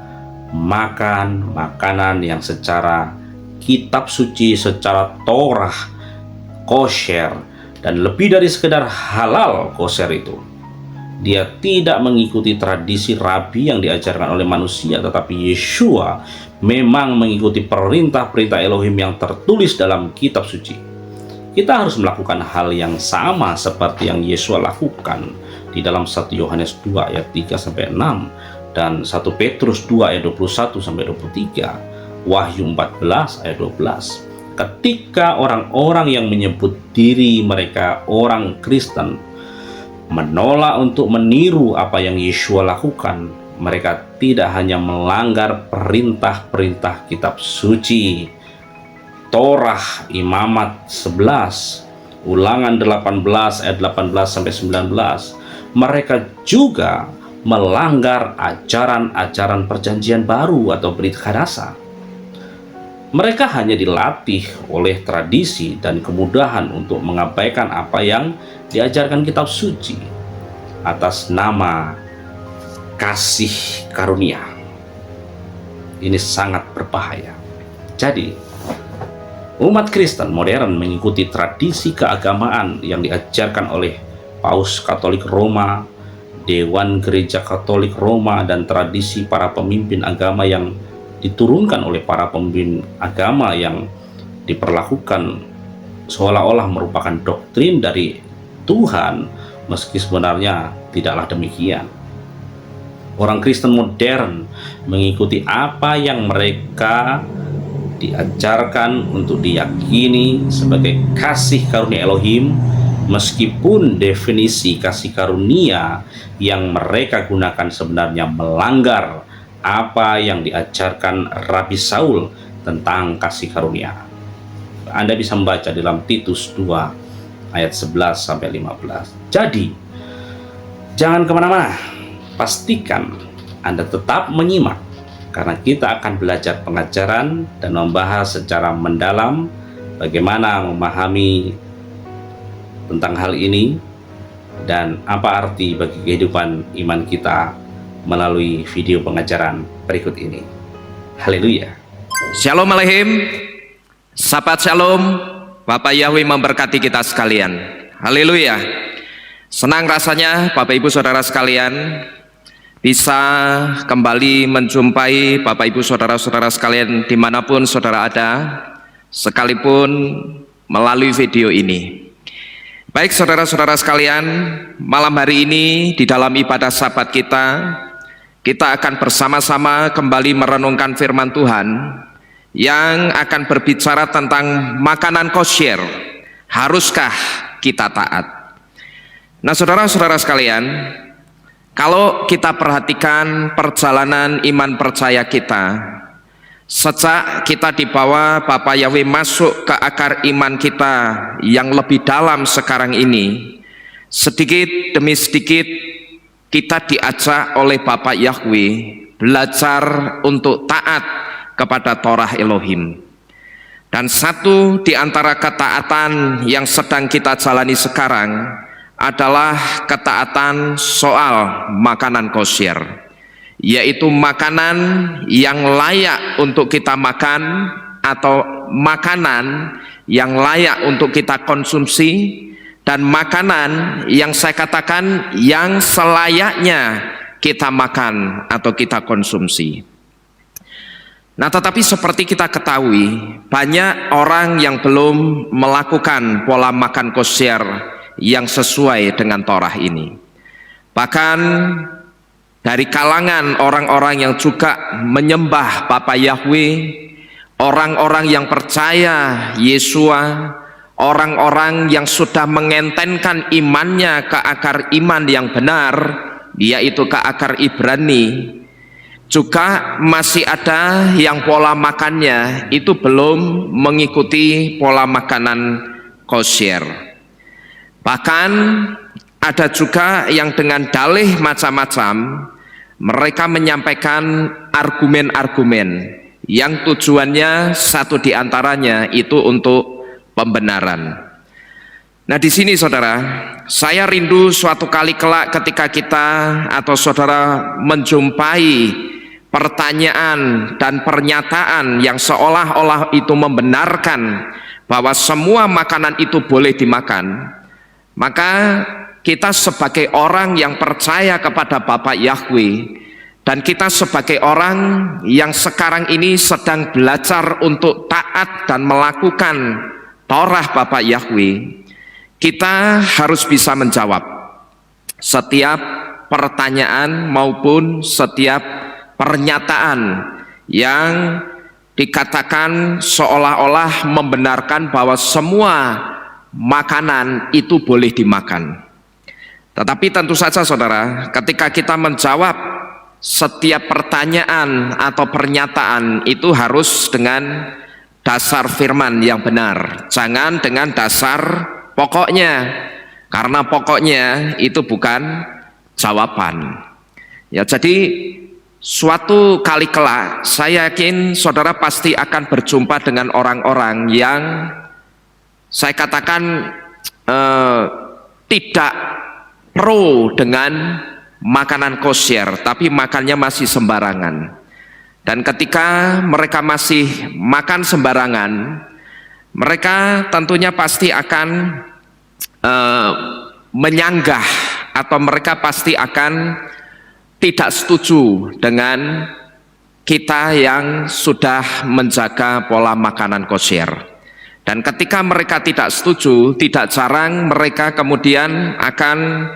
makan makanan yang secara kitab suci, secara Torah, kosher, dan lebih dari sekedar halal kosher itu. Dia tidak mengikuti tradisi rabi yang diajarkan oleh manusia, tetapi Yeshua memang mengikuti perintah-perintah Elohim yang tertulis dalam kitab suci. Kita harus melakukan hal yang sama seperti yang Yeshua lakukan di dalam 1 Yohanes 2 ayat 3 sampai 6 dan 1 Petrus 2 ayat 21 sampai 23, Wahyu 14 ayat 12. Ketika orang-orang yang menyebut diri mereka orang Kristen menolak untuk meniru apa yang Yeshua lakukan. Mereka tidak hanya melanggar perintah-perintah kitab suci, Torah, Imamat 11, Ulangan 18 ayat 18 sampai 19. Mereka juga melanggar ajaran-ajaran perjanjian baru atau Brit Hadasa. Mereka hanya dilatih oleh tradisi dan kemudahan untuk mengabaikan apa yang diajarkan kitab suci atas nama kasih karunia. Ini sangat berbahaya. Jadi, umat Kristen modern mengikuti tradisi keagamaan yang diajarkan oleh Paus Katolik Roma, Dewan Gereja Katolik Roma, dan tradisi para pemimpin agama yang diturunkan oleh para pemimpin agama yang diperlakukan seolah-olah merupakan doktrin dari Tuhan, meski sebenarnya tidaklah demikian. Orang Kristen modern mengikuti apa yang mereka diajarkan untuk diyakini sebagai kasih karunia Elohim, meskipun definisi kasih karunia yang mereka gunakan sebenarnya melanggar apa yang diajarkan Rabi Saul tentang kasih karunia. Anda bisa membaca dalam Titus 2 ayat 11 sampai 15. Jadi, jangan kemana-mana. Pastikan Anda tetap menyimak, karena kita akan belajar pengajaran dan membahas secara mendalam bagaimana memahami tentang hal ini dan apa arti bagi kehidupan iman kita melalui video pengajaran berikut ini. Haleluya. Shalom Aleichem, Sahabat Shalom, Bapak Yahweh memberkati kita sekalian. Haleluya. Senang rasanya Bapak Ibu Saudara sekalian bisa kembali menjumpai Bapak Ibu Saudara-saudara sekalian dimanapun saudara ada, sekalipun melalui video ini. Baik saudara-saudara sekalian, malam hari ini di dalam ibadah sabat kita akan bersama-sama kembali merenungkan firman Tuhan yang akan berbicara tentang makanan kosher. Haruskah kita taat? Nah saudara-saudara sekalian, kalau kita perhatikan perjalanan iman percaya kita, sejak kita dibawa Bapak Yahweh masuk ke akar iman kita yang lebih dalam sekarang ini, sedikit demi sedikit kita diajak oleh Bapak Yahweh belajar untuk taat kepada Torah Elohim. Dan satu di antara ketaatan yang sedang kita jalani sekarang adalah ketaatan soal makanan kosher, yaitu makanan yang layak untuk kita makan atau makanan yang layak untuk kita konsumsi, dan makanan yang saya katakan yang selayaknya kita makan atau kita konsumsi. Nah, tetapi seperti kita ketahui, banyak orang yang belum melakukan pola makan kosher yang sesuai dengan Torah ini. Bahkan dari kalangan orang-orang yang juga menyembah Bapa Yahweh, orang-orang yang percaya Yeshua, orang-orang yang sudah mengentenkan imannya ke akar iman yang benar, yaitu ke akar Ibrani, juga masih ada yang pola makannya itu belum mengikuti pola makanan kosher. Bahkan ada juga yang dengan dalih macam-macam mereka menyampaikan argumen-argumen yang tujuannya satu diantaranya itu untuk pembenaran. Nah di sini saudara, saya rindu suatu kali kelak ketika kita atau saudara menjumpai pertanyaan dan pernyataan yang seolah-olah itu membenarkan bahwa semua makanan itu boleh dimakan, maka kita sebagai orang yang percaya kepada Bapak Yahweh, dan kita sebagai orang yang sekarang ini sedang belajar untuk taat dan melakukan Torah Bapak Yahweh, kita harus bisa menjawab setiap pertanyaan maupun setiap pernyataan yang dikatakan seolah-olah membenarkan bahwa semua makanan itu boleh dimakan. Tetapi tentu saja saudara, ketika kita menjawab setiap pertanyaan atau pernyataan itu harus dengan dasar firman yang benar, jangan dengan dasar pokoknya, karena pokoknya itu bukan jawaban. Ya, jadi suatu kali kelak saya yakin saudara pasti akan berjumpa dengan orang-orang yang saya katakan tidak pro dengan makanan kosher, tapi makannya masih sembarangan. Dan ketika mereka masih makan sembarangan, mereka tentunya pasti akan menyanggah, atau mereka pasti akan tidak setuju dengan kita yang sudah menjaga pola makanan kosher. Dan ketika mereka tidak setuju, tidak jarang mereka kemudian akan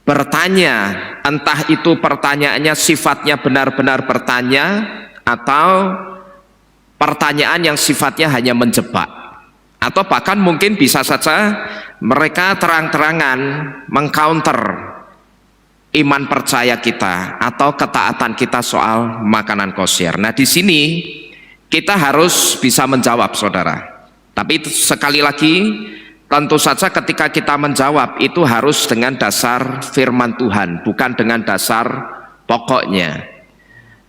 bertanya, entah itu pertanyaannya sifatnya benar-benar bertanya atau pertanyaan yang sifatnya hanya menjebak, atau bahkan mungkin bisa saja mereka terang-terangan mengcounter iman percaya kita atau ketaatan kita soal makanan kosher. Nah, di sini kita harus bisa menjawab saudara. Tapi sekali lagi, tentu saja ketika kita menjawab itu harus dengan dasar firman Tuhan, bukan dengan dasar pokoknya.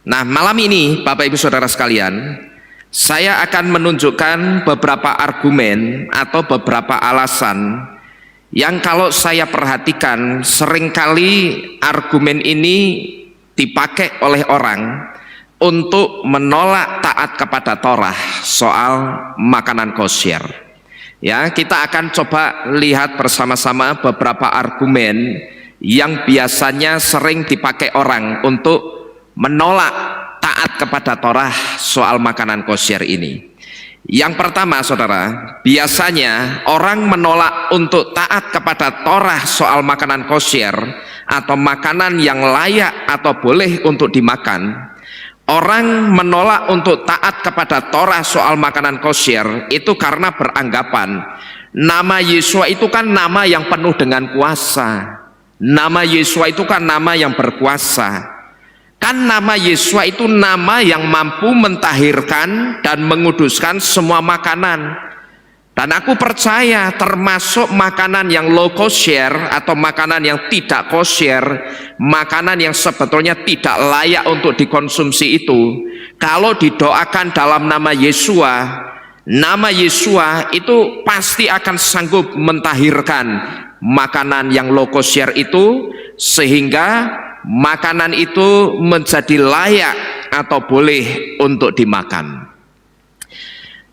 Nah, malam ini Bapak Ibu Saudara sekalian, saya akan menunjukkan beberapa argumen atau beberapa alasan yang kalau saya perhatikan seringkali argumen ini dipakai oleh orang untuk menolak taat kepada Torah soal makanan kosher. Ya, kita akan coba lihat bersama-sama beberapa argumen yang biasanya sering dipakai orang untuk menolak taat kepada Torah soal makanan kosher ini. Yang pertama saudara, biasanya orang menolak untuk taat kepada Torah soal makanan kosher atau makanan yang layak atau boleh untuk dimakan. Orang menolak untuk taat kepada Torah soal makanan kosher itu karena beranggapan nama Yesua itu kan nama yang penuh dengan kuasa. Nama Yesua itu kan nama yang berkuasa. Kan nama Yesua itu nama yang mampu mentahirkan dan menguduskan semua makanan. Dan aku percaya termasuk makanan yang low kosher atau makanan yang tidak kosher, makanan yang sebetulnya tidak layak untuk dikonsumsi itu, kalau didoakan dalam nama Yesua itu pasti akan sanggup mentahirkan makanan yang low kosher itu, sehingga makanan itu menjadi layak atau boleh untuk dimakan.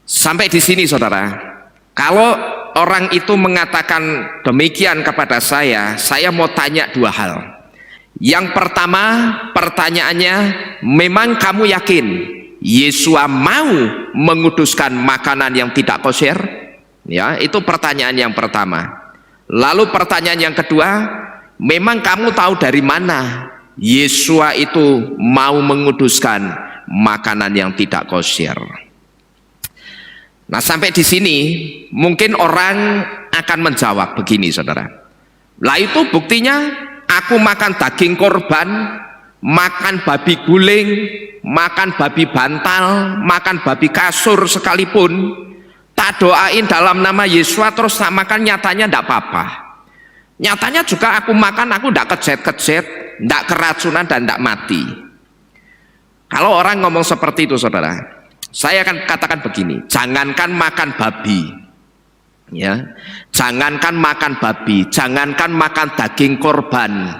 Sampai di sini saudara, kalau orang itu mengatakan demikian kepada saya mau tanya dua hal. Yang pertama, pertanyaannya, memang kamu yakin Yesua mau menguduskan makanan yang tidak kosher? Ya, itu pertanyaan yang pertama. Lalu pertanyaan yang kedua, memang kamu tahu dari mana Yesua itu mau menguduskan makanan yang tidak kosher? Nah, sampai di sini mungkin orang akan menjawab begini saudara, lah itu buktinya aku makan daging korban, makan babi guling, makan babi bantal, makan babi kasur sekalipun, tak doain dalam nama Yesua terus tak makan, nyatanya tidak apa-apa. Nyatanya juga aku makan, aku tidak kejet-kejet, tidak keracunan dan tidak mati. Kalau orang ngomong seperti itu saudara, saya akan katakan begini, jangankan makan babi, ya, jangankan makan babi, jangankan makan daging korban,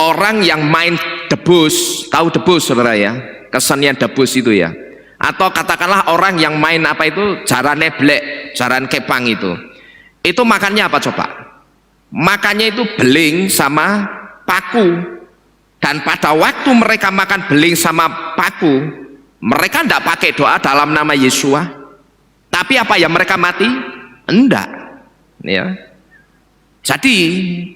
orang yang main debus, tahu debus saudara ya, kesenian debus itu ya, atau katakanlah orang yang main apa itu, jaran neblek, jaran kepang itu makannya apa coba? Makannya itu beling sama paku. Dan pada waktu mereka makan beling sama paku, mereka tidak pakai doa dalam nama Yesua. Tapi apa ya, mereka mati? Enggak. Ya. Jadi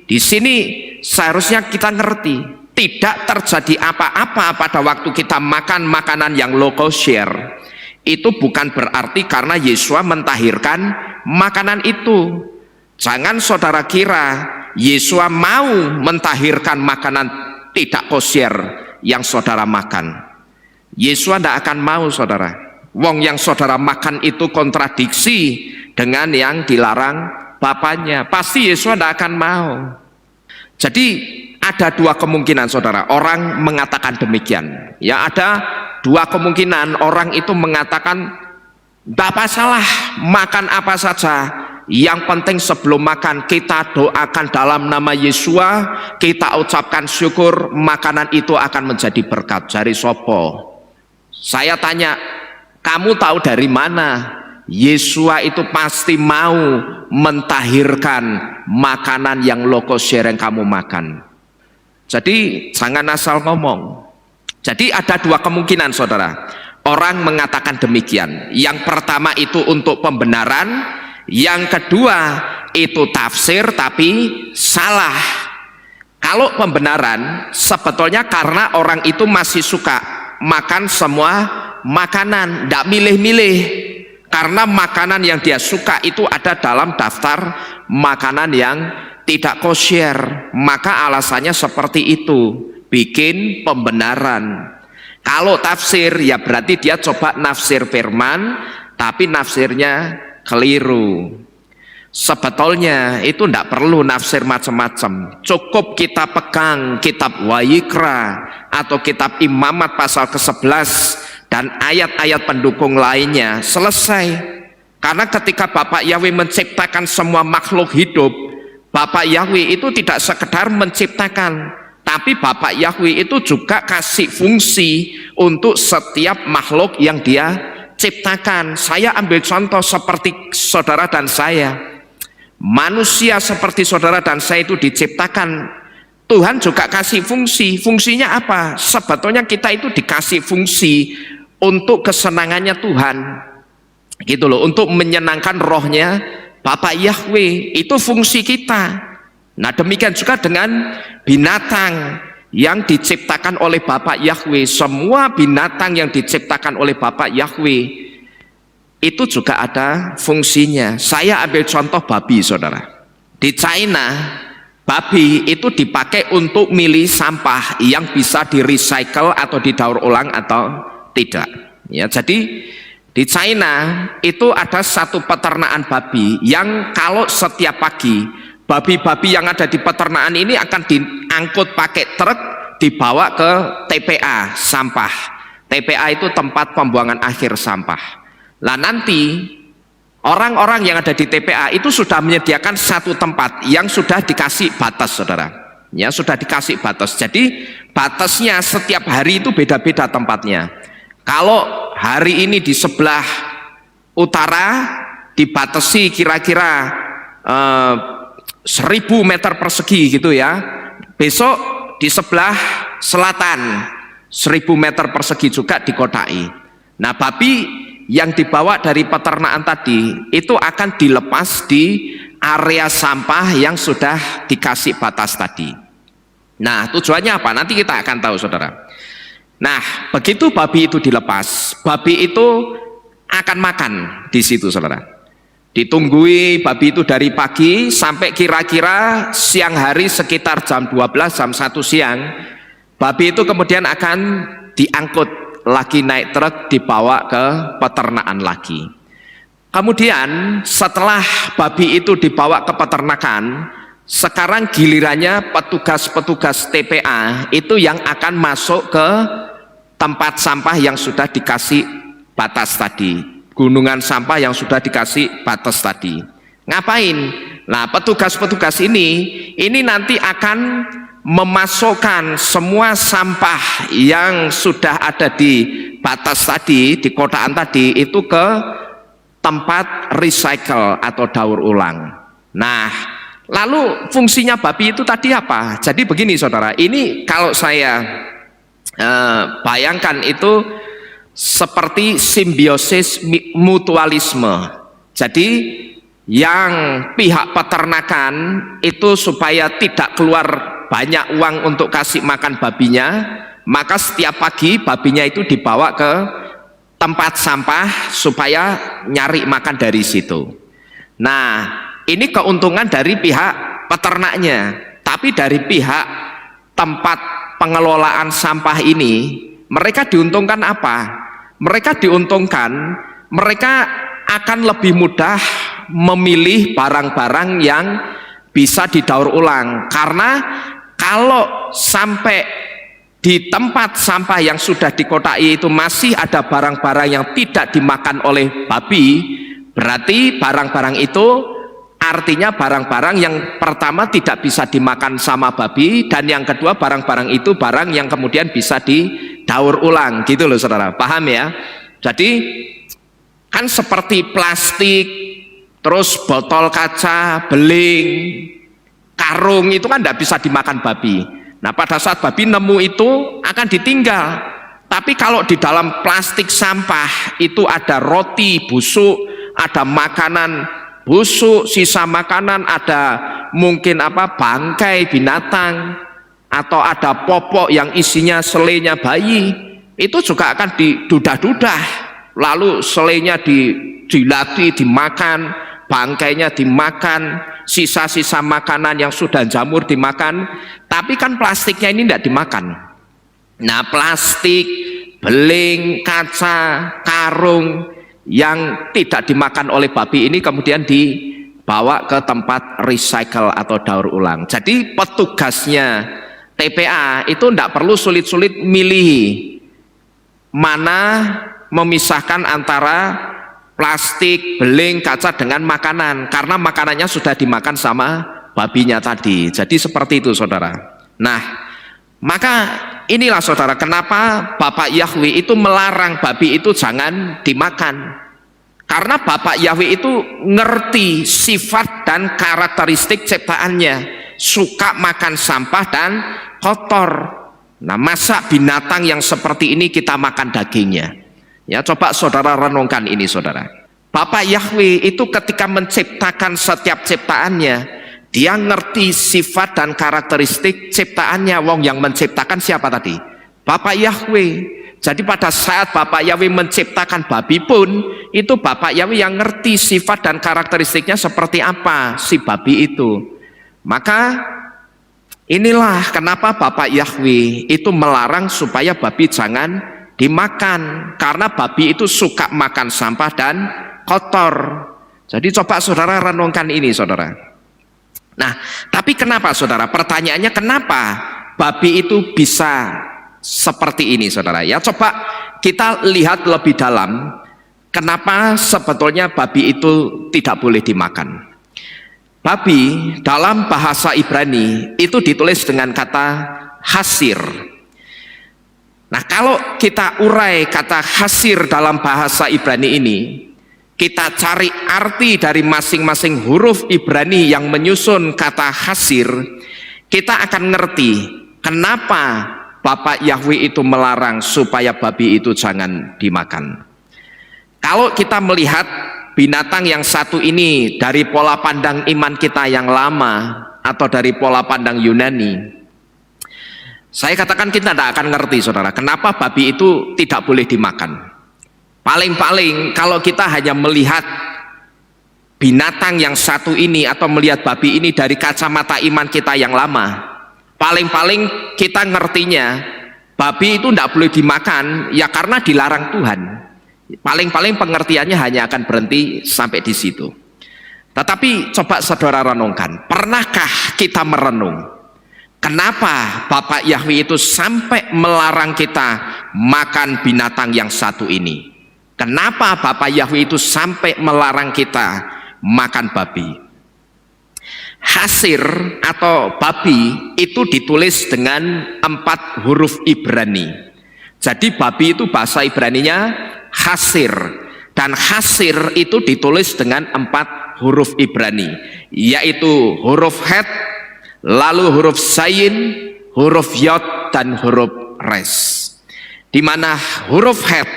di sini seharusnya kita ngerti, tidak terjadi apa-apa pada waktu kita makan makanan yang low kosher. Itu bukan berarti karena Yesua mentahirkan makanan itu. Jangan saudara kira Yesua mau mentahirkan makanan tidak kosher yang saudara makan. Yesua tidak akan mau, saudara. Wong yang saudara makan itu kontradiksi dengan yang dilarang bapaknya. Pasti Yesua tidak akan mau. Jadi ada dua kemungkinan, saudara. Orang mengatakan demikian. Ya, ada dua kemungkinan. Orang itu mengatakan tidak masalah, makan apa saja. Yang penting sebelum makan kita doakan dalam nama Yesua, kita ucapkan syukur, makanan itu akan menjadi berkat. Jari sopo. Saya tanya, kamu tahu dari mana? Yesua itu pasti mau mentahirkan makanan yang low kosher yang kamu makan. Jadi jangan asal ngomong. Jadi ada dua kemungkinan, saudara. Orang mengatakan demikian. Yang pertama itu untuk pembenaran, yang kedua itu tafsir tapi salah. Kalau pembenaran sebetulnya karena orang itu masih suka makan semua makanan, tidak milih-milih, karena makanan yang dia suka itu ada dalam daftar makanan yang tidak kosher, maka alasannya seperti itu, bikin pembenaran. Kalau tafsir ya berarti dia coba nafsir firman tapi nafsirnya keliru. Sebetulnya itu tidak perlu nafsir macam-macam, cukup kita pegang kitab Wayikra atau kitab Imamat pasal ke-11 dan ayat-ayat pendukung lainnya, selesai. Karena ketika Bapak Yahweh menciptakan semua makhluk hidup, Bapak Yahweh itu tidak sekedar menciptakan, tapi Bapak Yahweh itu juga kasih fungsi untuk setiap makhluk yang dia ciptakan. Saya ambil contoh seperti saudara dan saya. Manusia seperti saudara dan saya itu diciptakan, Tuhan juga kasih fungsi. Fungsinya apa? Sebetulnya kita itu dikasih fungsi untuk kesenangannya Tuhan, gitu loh, untuk menyenangkan rohnya Bapak Yahweh. Itu fungsi kita. Nah demikian juga dengan binatang yang diciptakan oleh Bapak Yahweh. Semua binatang yang diciptakan oleh Bapak Yahweh itu juga ada fungsinya. Saya ambil contoh babi, saudara. Di China, babi itu dipakai untuk milih sampah yang bisa di recycle atau didaur ulang atau tidak. Ya, jadi di China itu ada satu peternakan babi yang kalau setiap pagi babi-babi yang ada di peternakan ini akan diangkut pakai truk, dibawa ke TPA sampah. TPA itu tempat pembuangan akhir sampah. Nah nanti orang-orang yang ada di TPA itu sudah menyediakan satu tempat yang sudah dikasih batas, saudara. Ya, sudah dikasih batas. Jadi batasnya setiap hari itu beda-beda tempatnya. Kalau hari ini di sebelah utara dibatasi kira-kira 1000 meter persegi gitu ya. Besok di sebelah selatan 1000 meter persegi juga dikotai. Nah babi yang dibawa dari peternakan tadi itu akan dilepas di area sampah yang sudah dikasih batas tadi. Nah tujuannya apa? Nanti kita akan tahu, saudara. Nah begitu babi itu dilepas, babi itu akan makan di situ, saudara. Ditunggui babi itu dari pagi sampai kira-kira siang hari sekitar jam 12, jam 1 siang. Babi itu kemudian akan diangkut lagi naik truk, dibawa ke peternakan lagi. Kemudian setelah babi itu dibawa ke peternakan, sekarang gilirannya petugas-petugas TPA itu yang akan masuk ke tempat sampah yang sudah dikasih batas tadi, gunungan sampah yang sudah dikasih batas tadi. Ngapain? Nah petugas-petugas ini nanti akan memasukkan semua sampah yang sudah ada di batas tadi, di kotaan tadi itu ke tempat recycle atau daur ulang. Nah lalu fungsinya babi itu tadi apa? Jadi begini, saudara, ini kalau saya bayangkan itu seperti simbiosis mutualisme. Jadi yang pihak peternakan itu supaya tidak keluar banyak uang untuk kasih makan babinya, maka setiap pagi babinya itu dibawa ke tempat sampah supaya nyari makan dari situ. Nah ini keuntungan dari pihak peternaknya, tapi dari pihak tempat pengelolaan sampah ini mereka diuntungkan apa? Mereka diuntungkan mereka akan lebih mudah memilih barang-barang yang bisa didaur ulang, karena kalau sampai di tempat sampah yang sudah dikotai itu masih ada barang-barang yang tidak dimakan oleh babi, berarti barang-barang itu artinya barang-barang yang pertama tidak bisa dimakan sama babi, dan yang kedua barang-barang itu barang yang kemudian bisa didaur ulang, gitu loh saudara, paham ya? Jadi kan seperti plastik, terus botol kaca, beling, karung itu kan tidak bisa dimakan babi. Nah pada saat babi nemu itu akan ditinggal. Tapi kalau di dalam plastik sampah itu ada roti busuk, ada makanan busuk, sisa makanan, ada mungkin bangkai binatang, atau ada popok yang isinya selenya bayi, itu juga akan didudah-dudah, lalu selenya dijilati, dimakan, bangkainya dimakan, sisa-sisa makanan yang sudah jamur dimakan. Tapi kan plastiknya ini tidak dimakan. Nah plastik, beling, kaca, karung yang tidak dimakan oleh babi ini kemudian dibawa ke tempat recycle atau daur ulang. Jadi petugasnya TPA itu tidak perlu sulit-sulit milih mana memisahkan antara plastik, beling, kaca dengan makanan, karena makanannya sudah dimakan sama babinya tadi. Jadi seperti itu saudara. Nah maka inilah saudara kenapa Bapak Yahweh itu melarang babi itu jangan dimakan, karena Bapak Yahweh itu ngerti sifat dan karakteristik ciptaannya, suka makan sampah dan kotor. Nah masa binatang yang seperti ini kita makan dagingnya? Ya coba saudara renungkan ini saudara. Bapak Yahweh itu ketika menciptakan setiap ciptaannya, dia ngerti sifat dan karakteristik ciptaannya. Wong yang menciptakan siapa tadi? Bapak Yahweh. Jadi pada saat Bapak Yahweh menciptakan babi pun, itu Bapak Yahweh yang ngerti sifat dan karakteristiknya seperti apa si babi itu. Maka inilah kenapa Bapak Yahweh itu melarang supaya babi jangan dimakan, karena babi itu suka makan sampah dan kotor. Jadi coba saudara renungkan ini saudara. Nah tapi kenapa saudara, pertanyaannya kenapa babi itu bisa seperti ini saudara? Ya coba kita lihat lebih dalam kenapa sebetulnya babi itu tidak boleh dimakan. Babi dalam bahasa Ibrani itu ditulis dengan kata hasir. Nah kalau kita urai kata hasir dalam bahasa Ibrani ini, kita cari arti dari masing-masing huruf Ibrani yang menyusun kata hasir, kita akan ngerti kenapa Bapak Yahweh itu melarang supaya babi itu jangan dimakan. Kalau kita melihat binatang yang satu ini dari pola pandang iman kita yang lama atau dari pola pandang Yunani, saya katakan kita tidak akan ngerti saudara kenapa babi itu tidak boleh dimakan. Paling-paling kalau kita hanya melihat binatang yang satu ini atau melihat babi ini dari kacamata iman kita yang lama, paling-paling kita ngertinya babi itu tidak boleh dimakan ya karena dilarang Tuhan. Paling-paling pengertiannya hanya akan berhenti sampai di situ. Tetapi coba saudara renungkan, pernahkah kita merenung kenapa Bapak Yahweh itu sampai melarang kita makan binatang yang satu ini? Kenapa Bapak Yahweh itu sampai melarang kita makan babi? Hasir atau babi itu ditulis dengan 4 huruf Ibrani. Jadi babi itu bahasa Ibraninya hasir, dan hasir itu ditulis dengan 4 huruf Ibrani, yaitu huruf het, lalu huruf sayin, huruf yod, dan huruf res. Di mana huruf het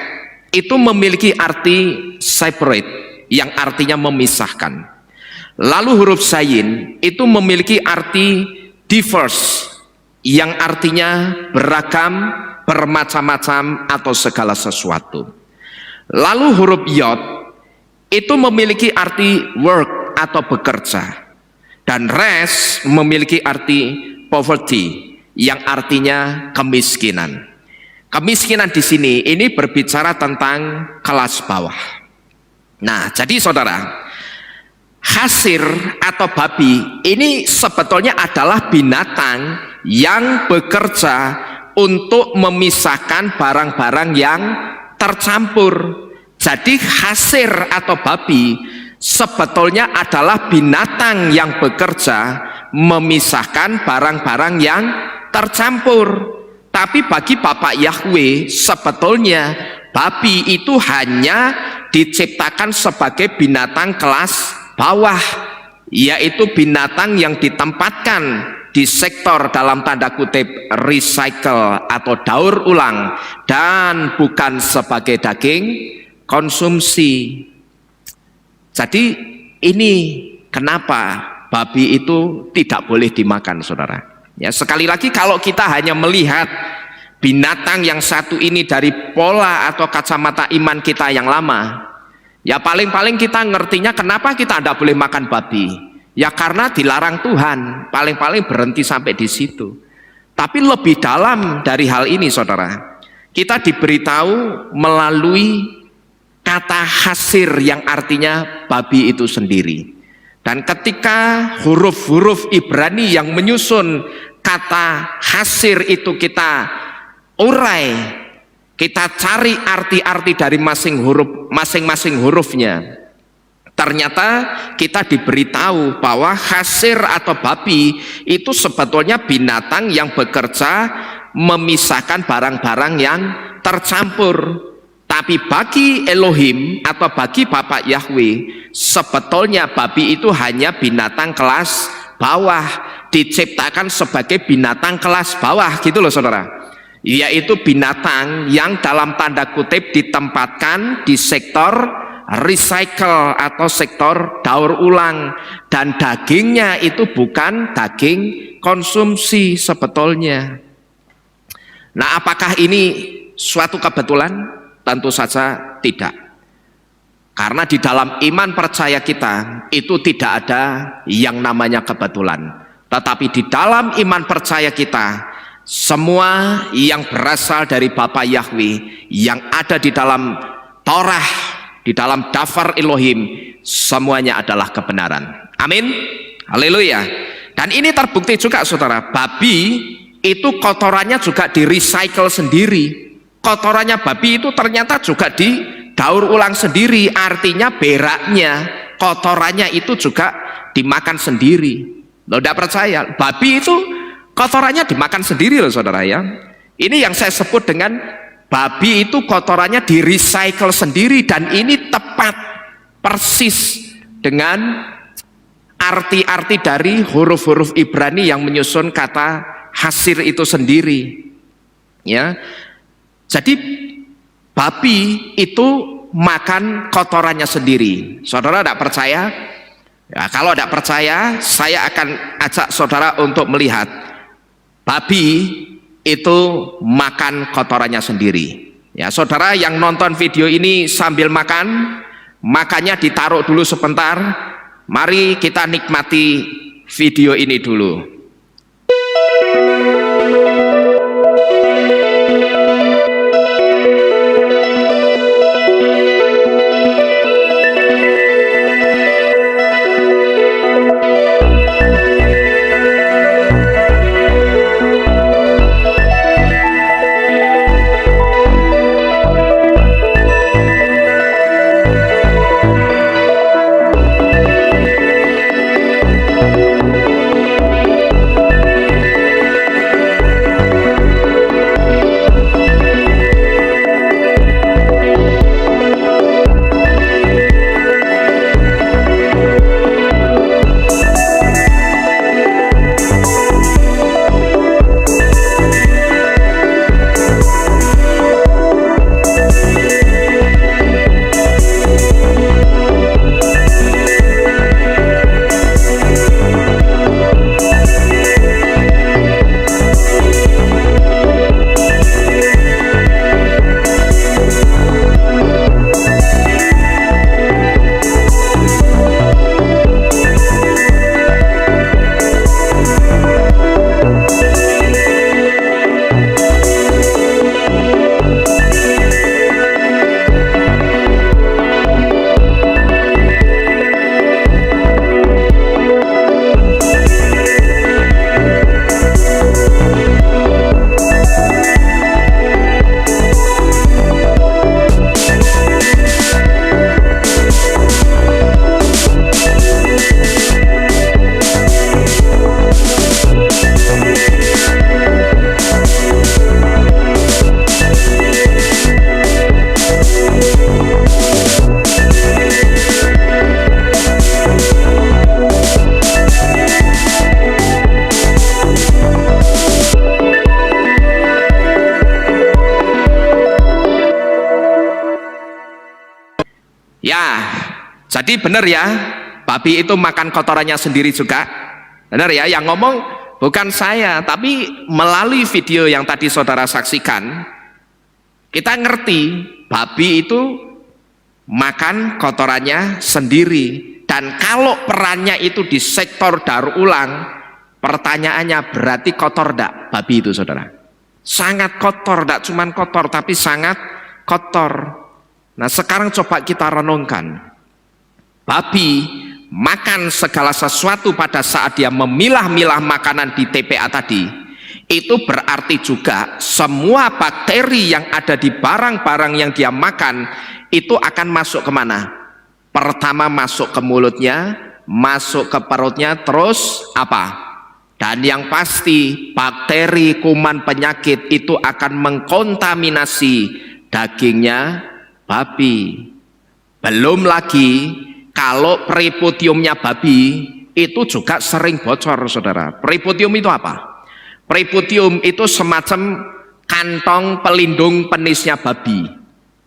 itu memiliki arti separate, yang artinya memisahkan. Lalu huruf sayin itu memiliki arti diverse, yang artinya beragam, bermacam-macam, atau segala sesuatu. Lalu huruf yod itu memiliki arti work atau bekerja. dan res memiliki arti poverty yang artinya kemiskinan. Kemiskinan di sini ini berbicara tentang kelas bawah. Nah, jadi saudara, hasir atau babi ini sebetulnya adalah binatang yang bekerja untuk memisahkan barang-barang yang tercampur. Jadi hasir atau babi sebetulnya adalah binatang yang bekerja memisahkan barang-barang yang tercampur. Tapi bagi Bapak Yahweh sebetulnya babi itu hanya diciptakan sebagai binatang kelas bawah, yaitu binatang yang ditempatkan di sektor dalam tanda kutip recycle atau daur ulang dan bukan sebagai daging konsumsi. Jadi ini kenapa babi itu tidak boleh dimakan, saudara. Ya, sekali lagi kalau kita hanya melihat binatang yang satu ini dari pola atau kacamata iman kita yang lama, ya paling-paling kita ngertinya kenapa kita tidak boleh makan babi. Ya karena dilarang Tuhan, paling-paling berhenti sampai di situ. Tapi lebih dalam dari hal ini, saudara, kita diberitahu melalui kata hasir yang artinya babi itu sendiri. Dan ketika huruf-huruf Ibrani yang menyusun kata hasir itu kita urai, kita cari arti-arti dari masing-masing hurufnya, ternyata kita diberitahu bahwa hasir atau babi itu sebetulnya binatang yang bekerja memisahkan barang-barang yang tercampur. Tapi bagi Elohim atau bagi Bapak Yahweh, sebetulnya babi itu hanya binatang kelas bawah, diciptakan sebagai binatang kelas bawah gitu loh saudara, yaitu binatang yang dalam tanda kutip ditempatkan di sektor recycle atau sektor daur ulang, dan dagingnya itu bukan daging konsumsi sebetulnya. Nah, apakah ini suatu kebetulan? Tentu saja tidak. Karena di dalam iman percaya kita itu tidak ada yang namanya kebetulan. Tetapi di dalam iman percaya kita, semua yang berasal dari Bapa Yahweh yang ada di dalam Torah, di dalam daftar Elohim, semuanya adalah kebenaran. Amin. Haleluya. Dan ini terbukti juga saudara, babi itu kotorannya juga di recycle sendiri. Kotorannya babi itu ternyata juga didaur ulang sendiri, artinya beraknya, kotorannya itu juga dimakan sendiri. Loh, tidak percaya, babi itu kotorannya dimakan sendiri loh saudara ya. Ini yang saya sebut dengan babi itu kotorannya di recycle sendiri, dan ini tepat persis dengan arti-arti dari huruf-huruf Ibrani yang menyusun kata hasir itu sendiri ya. Jadi babi itu makan kotorannya sendiri. Saudara tidak percaya? Ya, kalau tidak percaya, saya akan ajak saudara untuk melihat babi itu makan kotorannya sendiri. Ya, saudara yang nonton video ini sambil makan, makannya ditaruh dulu sebentar. Mari kita nikmati video ini dulu. Jadi benar ya, babi itu makan kotorannya sendiri juga. Benar ya, yang ngomong bukan saya, tapi melalui video yang tadi saudara saksikan, kita ngerti babi itu makan kotorannya sendiri. Dan kalau perannya itu di sektor daur ulang, pertanyaannya berarti kotor enggak babi itu saudara? Sangat kotor, enggak cuman kotor tapi sangat kotor. Nah sekarang coba kita renungkan, babi makan segala sesuatu pada saat dia memilah-milah makanan di TPA tadi, itu berarti juga semua bakteri yang ada di barang-barang yang dia makan itu akan masuk kemana? Pertama masuk ke mulutnya, masuk ke perutnya, terus apa? Dan yang pasti bakteri, kuman, penyakit itu akan mengkontaminasi dagingnya babi. Belum lagi kalau periputiumnya babi itu juga sering bocor saudara. Periputium itu apa? Periputium itu semacam kantong pelindung penisnya babi.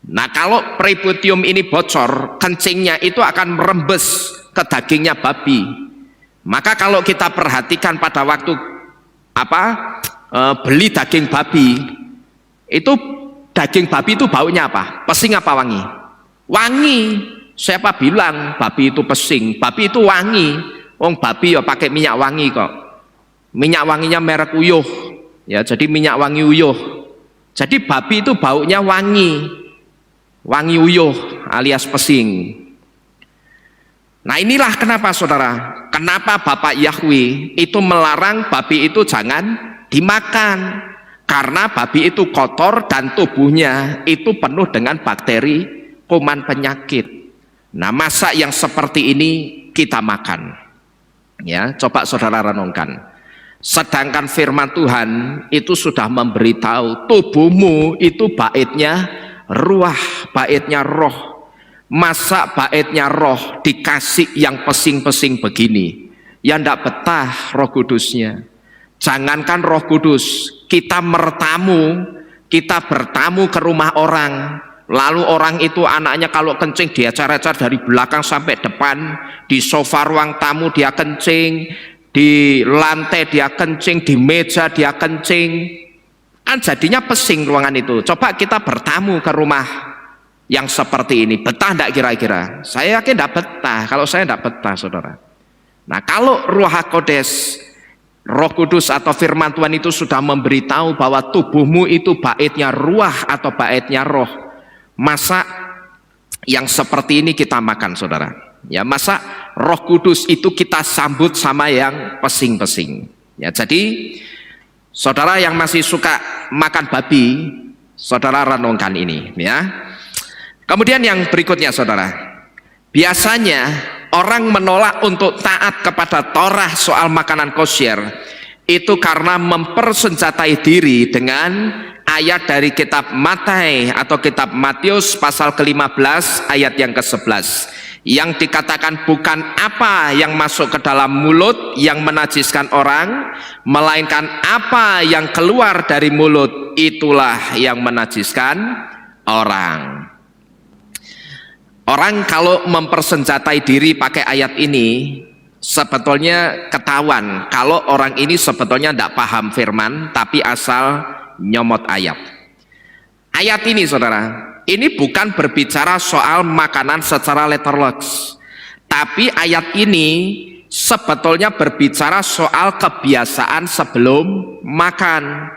Nah kalau periputium ini bocor, kencingnya itu akan merembes ke dagingnya babi. Maka kalau kita perhatikan pada waktu beli daging babi, itu daging babi itu baunya apa? Pesing apa wangi? Wangi. Siapa bilang babi itu pesing? Babi itu wangi. Wong babi ya pakai minyak wangi kok. Minyak wanginya merek Uyuh. Ya, jadi minyak wangi Uyuh. Jadi babi itu baunya wangi. Wangi Uyuh alias pesing. Nah inilah kenapa saudara, kenapa Bapak Yahweh itu melarang babi itu jangan dimakan, karena babi itu kotor dan tubuhnya itu penuh dengan bakteri, kuman, penyakit. Nah masa yang seperti ini kita makan? Ya, coba saudara renungkan. Sedangkan firman Tuhan itu sudah memberitahu tubuhmu itu baitnya ruah, baitnya roh. Masa baitnya roh dikasih yang pesing-pesing begini? Ya ndak betah Roh Kudusnya. Jangankan Roh Kudus, kita bertamu ke rumah orang, lalu orang itu anaknya kalau kencing diacar-acar dari belakang sampai depan, di sofa ruang tamu dia kencing, di lantai dia kencing, di meja dia kencing, kan jadinya pesing ruangan itu. Coba kita bertamu ke rumah yang seperti ini, betah enggak kira-kira? Saya yakin enggak betah. Kalau saya enggak betah saudara. Nah kalau Ruach HaKodes, Roh Kudus atau firman Tuhan itu sudah memberitahu bahwa tubuhmu itu baitnya ruah atau baitnya roh, masa yang seperti ini kita makan saudara? Ya, masa Roh Kudus itu kita sambut sama yang pesing-pesing? Ya, jadi saudara yang masih suka makan babi, saudara renungkan ini ya. Kemudian yang berikutnya saudara, biasanya orang menolak untuk taat kepada Torah soal makanan kosher itu karena mempersenjatai diri dengan ayat dari kitab Matius atau kitab Matius pasal ke-15 ayat yang ke-11 yang dikatakan bukan apa yang masuk ke dalam mulut yang menajiskan orang, melainkan apa yang keluar dari mulut itulah yang menajiskan orang. Orang kalau mempersenjatai diri pakai ayat ini sebetulnya ketahuan kalau orang ini sebetulnya tidak paham firman tapi asal nyomot ayat. Ayat ini saudara, ini bukan berbicara soal makanan secara literals, tapi ayat ini sebetulnya berbicara soal kebiasaan sebelum makan.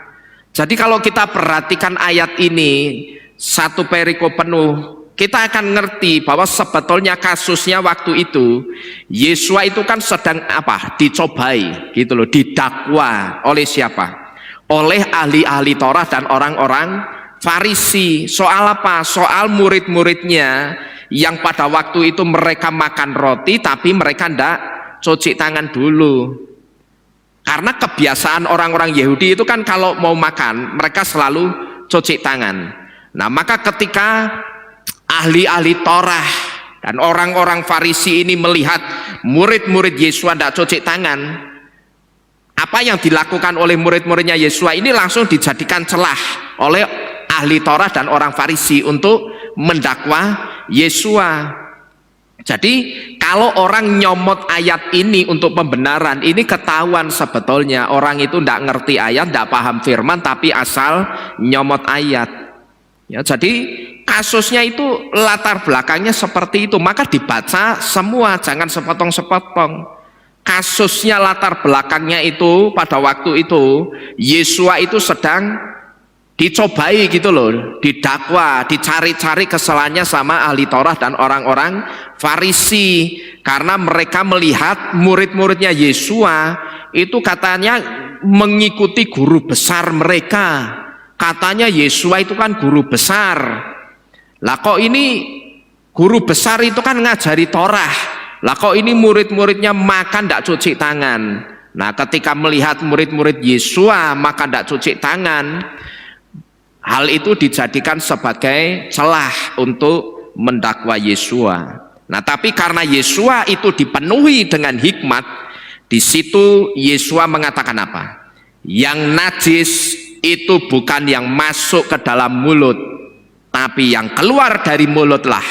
Jadi kalau kita perhatikan ayat ini satu perikop penuh, kita akan ngerti bahwa sebetulnya kasusnya waktu itu Yesua itu kan sedang dicobai gitu loh, didakwa oleh siapa? Oleh ahli-ahli Torah dan orang-orang Farisi. Soal apa? Soal murid-muridnya yang pada waktu itu mereka makan roti tapi mereka ndak cuci tangan dulu. Karena kebiasaan orang-orang Yahudi itu kan kalau mau makan mereka selalu cuci tangan. Nah maka ketika ahli-ahli Torah dan orang-orang Farisi ini melihat murid-murid Yesua tidak cuci tangan, apa yang dilakukan oleh murid-muridnya Yesua ini langsung dijadikan celah oleh ahli Torah dan orang Farisi untuk mendakwa Yesua. Jadi kalau orang nyomot ayat ini untuk pembenaran, ini ketahuan sebetulnya orang itu tidak ngerti ayat, tidak paham firman, tapi asal nyomot ayat. Ya, jadi kasusnya itu latar belakangnya seperti itu, maka dibaca semua, jangan sepotong-sepotong. Kasusnya latar belakangnya itu pada waktu itu Yesua itu sedang dicobai gitu loh, didakwa, dicari-cari kesalahannya sama ahli Taurat dan orang-orang Farisi, karena mereka melihat murid-muridnya Yesua itu katanya mengikuti guru besar mereka. Katanya Yesua itu kan guru besar. Lah kok ini guru besar itu kan ngajari Torah. Lah kok ini murid-muridnya makan tidak cuci tangan. Nah, ketika melihat murid-murid Yesua makan tidak cuci tangan, hal itu dijadikan sebagai celah untuk mendakwa Yesua. Nah, tapi karena Yesua itu dipenuhi dengan hikmat, di situ Yesua mengatakan apa? Yang najis itu bukan yang masuk ke dalam mulut, tapi yang keluar dari mulutlah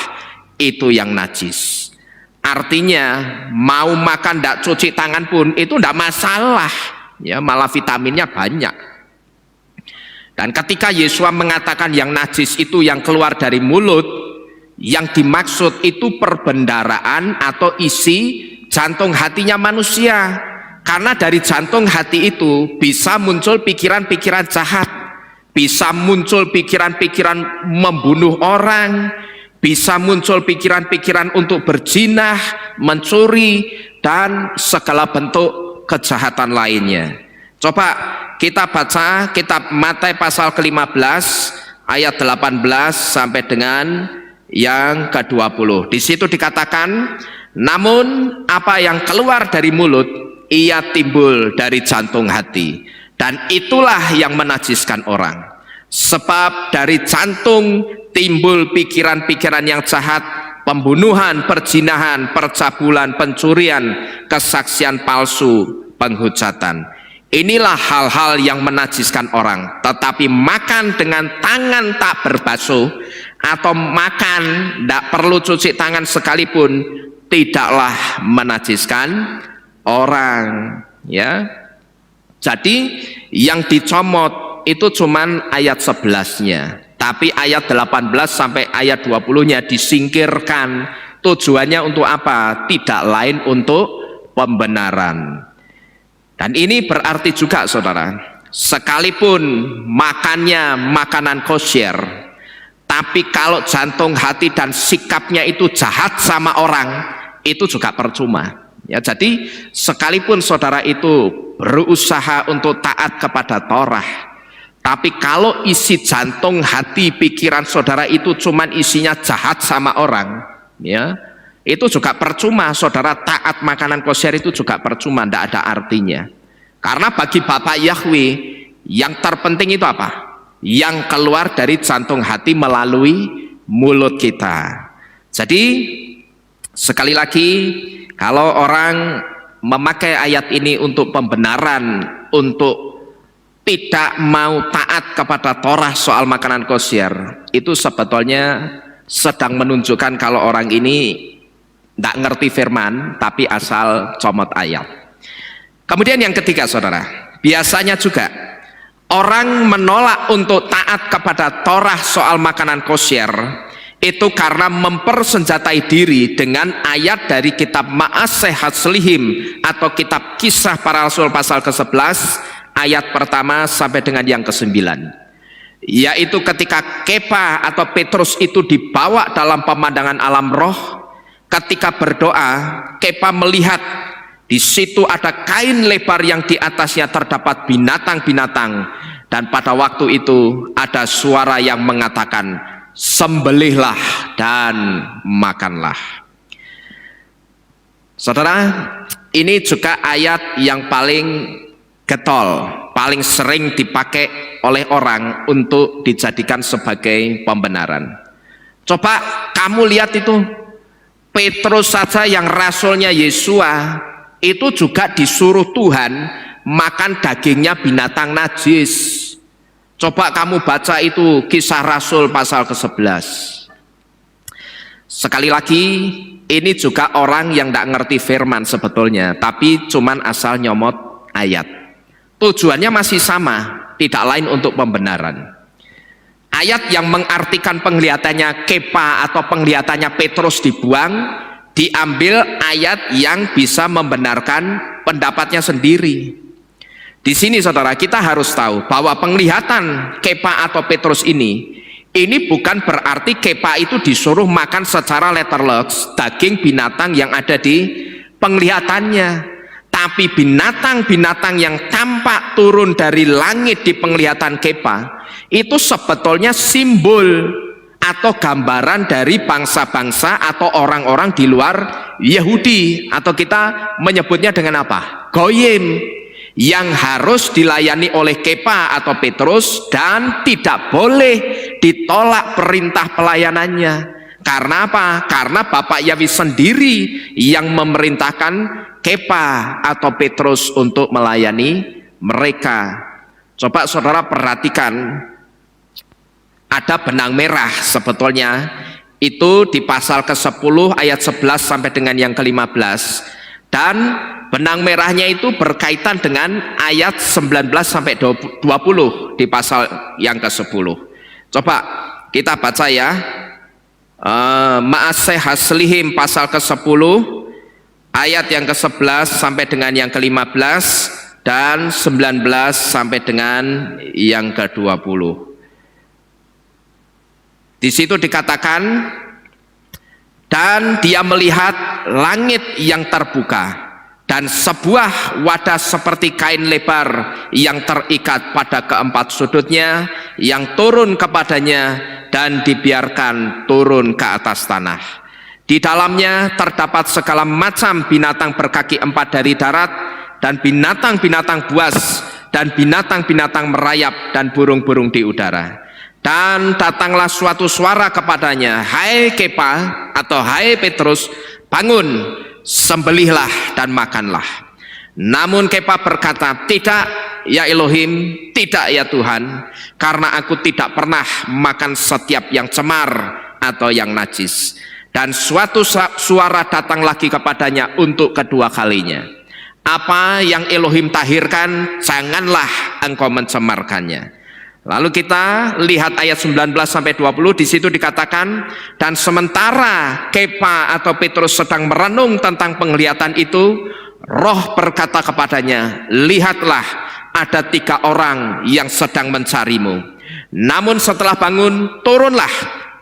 itu yang najis. Artinya mau makan tidak cuci tangan pun itu tidak masalah, ya, malah vitaminnya banyak. Dan ketika Yesua mengatakan yang najis itu yang keluar dari mulut, yang dimaksud itu perbendaharaan atau isi jantung hatinya manusia. Karena dari jantung hati itu bisa muncul pikiran-pikiran jahat, bisa muncul pikiran-pikiran membunuh orang, bisa muncul pikiran-pikiran untuk berzina, mencuri, dan segala bentuk kejahatan lainnya. Coba kita baca kitab Matius pasal ke-15 ayat 18 sampai dengan yang ke-20. Di situ dikatakan, namun apa yang keluar dari mulut ia timbul dari jantung hati, dan itulah yang menajiskan orang. Sebab dari jantung timbul pikiran-pikiran yang jahat, pembunuhan, perzinahan, percabulan, pencurian, kesaksian palsu, penghujatan. Inilah hal-hal yang menajiskan orang. Tetapi makan dengan tangan tak berbasuh atau makan tidak perlu cuci tangan sekalipun tidaklah menajiskan orang, ya. Jadi yang dicomot itu cuman ayat 11-nya, tapi ayat 18 sampai ayat 20-nya disingkirkan. Tujuannya untuk apa? Tidak lain untuk pembenaran. Dan ini berarti juga, saudara, sekalipun makannya makanan kosher, tapi kalau jantung hati dan sikapnya itu jahat sama orang, itu juga percuma. Ya, jadi sekalipun saudara itu berusaha untuk taat kepada Torah, tapi kalau isi jantung hati pikiran saudara itu cuman isinya jahat sama orang, ya, itu juga percuma. Saudara taat makanan kosher itu juga percuma, tidak ada artinya. Karena bagi Bapak Yahweh yang terpenting itu apa? Yang keluar dari jantung hati melalui mulut kita. Jadi sekali lagi, kalau orang memakai ayat ini untuk pembenaran, untuk tidak mau taat kepada Torah soal makanan kosher, itu sebetulnya sedang menunjukkan kalau orang ini tidak ngerti firman, tapi asal comot ayat. Kemudian yang ketiga, saudara, biasanya juga orang menolak untuk taat kepada Torah soal makanan kosher itu karena mempersenjatai diri dengan ayat dari kitab Ma'aseh Haslihim atau kitab Kisah Para Rasul pasal ke-11 ayat pertama sampai dengan yang ke-9, yaitu ketika Kepa atau Petrus itu dibawa dalam pemandangan alam roh. Ketika berdoa, Kepa melihat di situ ada kain lebar yang di atasnya terdapat binatang-binatang, dan pada waktu itu ada suara yang mengatakan, sembelihlah dan makanlah. Saudara, ini juga ayat yang paling getol, paling sering dipakai oleh orang untuk dijadikan sebagai pembenaran. Coba kamu lihat itu, Petrus saja yang rasulnya Yesua itu juga disuruh Tuhan makan dagingnya binatang najis. Coba kamu baca itu Kisah Rasul pasal ke-11. Sekali lagi, ini juga orang yang tidak ngerti firman sebetulnya, tapi cuman asal nyomot ayat. Tujuannya masih sama, tidak lain untuk pembenaran. Ayat yang mengartikan penglihatannya Kepa atau penglihatannya Petrus dibuang, diambil ayat yang bisa membenarkan pendapatnya sendiri. Di sini saudara, kita harus tahu bahwa penglihatan Kepa atau Petrus ini bukan berarti Kepa itu disuruh makan secara letterless daging binatang yang ada di penglihatannya, tapi binatang-binatang yang tampak turun dari langit di penglihatan Kepa itu sebetulnya simbol atau gambaran dari bangsa-bangsa atau orang-orang di luar Yahudi, atau kita menyebutnya dengan apa? Goyim, yang harus dilayani oleh Kepa atau Petrus dan tidak boleh ditolak perintah pelayanannya. Karena apa? Karena Bapak Yahweh sendiri yang memerintahkan Kepa atau Petrus untuk melayani mereka. Coba saudara perhatikan, ada benang merah sebetulnya itu di pasal ke-10 ayat 11 sampai dengan yang ke-15, dan benang merahnya itu berkaitan dengan ayat 19 sampai 20 di pasal yang ke-10. Coba kita baca ya. Ma'aseh Haslihim pasal ke-10 ayat yang ke-11 sampai dengan yang ke-15 dan 19 sampai dengan yang ke-20. Di situ dikatakan, dan dia melihat langit yang terbuka dan sebuah wadah seperti kain lebar yang terikat pada keempat sudutnya yang turun kepadanya dan dibiarkan turun ke atas tanah. Di dalamnya terdapat segala macam binatang berkaki empat dari darat dan binatang-binatang buas dan binatang-binatang merayap dan burung-burung di udara. Dan datanglah suatu suara kepadanya, hai Kepa atau hai Petrus, bangun, sembelihlah dan makanlah. Namun Kepa berkata, tidak ya Elohim, tidak ya Tuhan, karena aku tidak pernah makan setiap yang cemar atau yang najis. Dan suatu suara datang lagi kepadanya untuk kedua kalinya, apa yang Elohim tahirkan, janganlah engkau mencemarkannya. Lalu kita lihat ayat 19 sampai 20, di situ dikatakan, dan sementara Kepa atau Petrus sedang merenung tentang penglihatan itu, Roh berkata kepadanya, lihatlah ada 3 orang yang sedang mencarimu. Namun setelah bangun, turunlah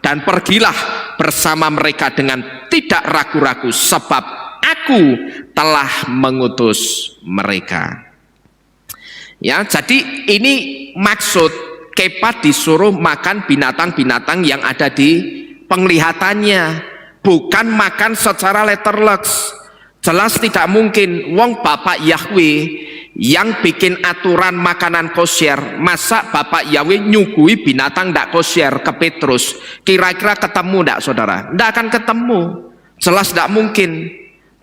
dan pergilah bersama mereka dengan tidak ragu-ragu, sebab aku telah mengutus mereka. Ya, jadi ini maksud Kepa disuruh makan binatang-binatang yang ada di penglihatannya, bukan makan secara letterless. Jelas tidak mungkin, wong Bapak Yahweh yang bikin aturan makanan kosher, masa Bapak Yahweh nyugui binatang tidak kosher ke Petrus? Kira-kira ketemu tidak saudara? Tidak akan ketemu, jelas tidak mungkin.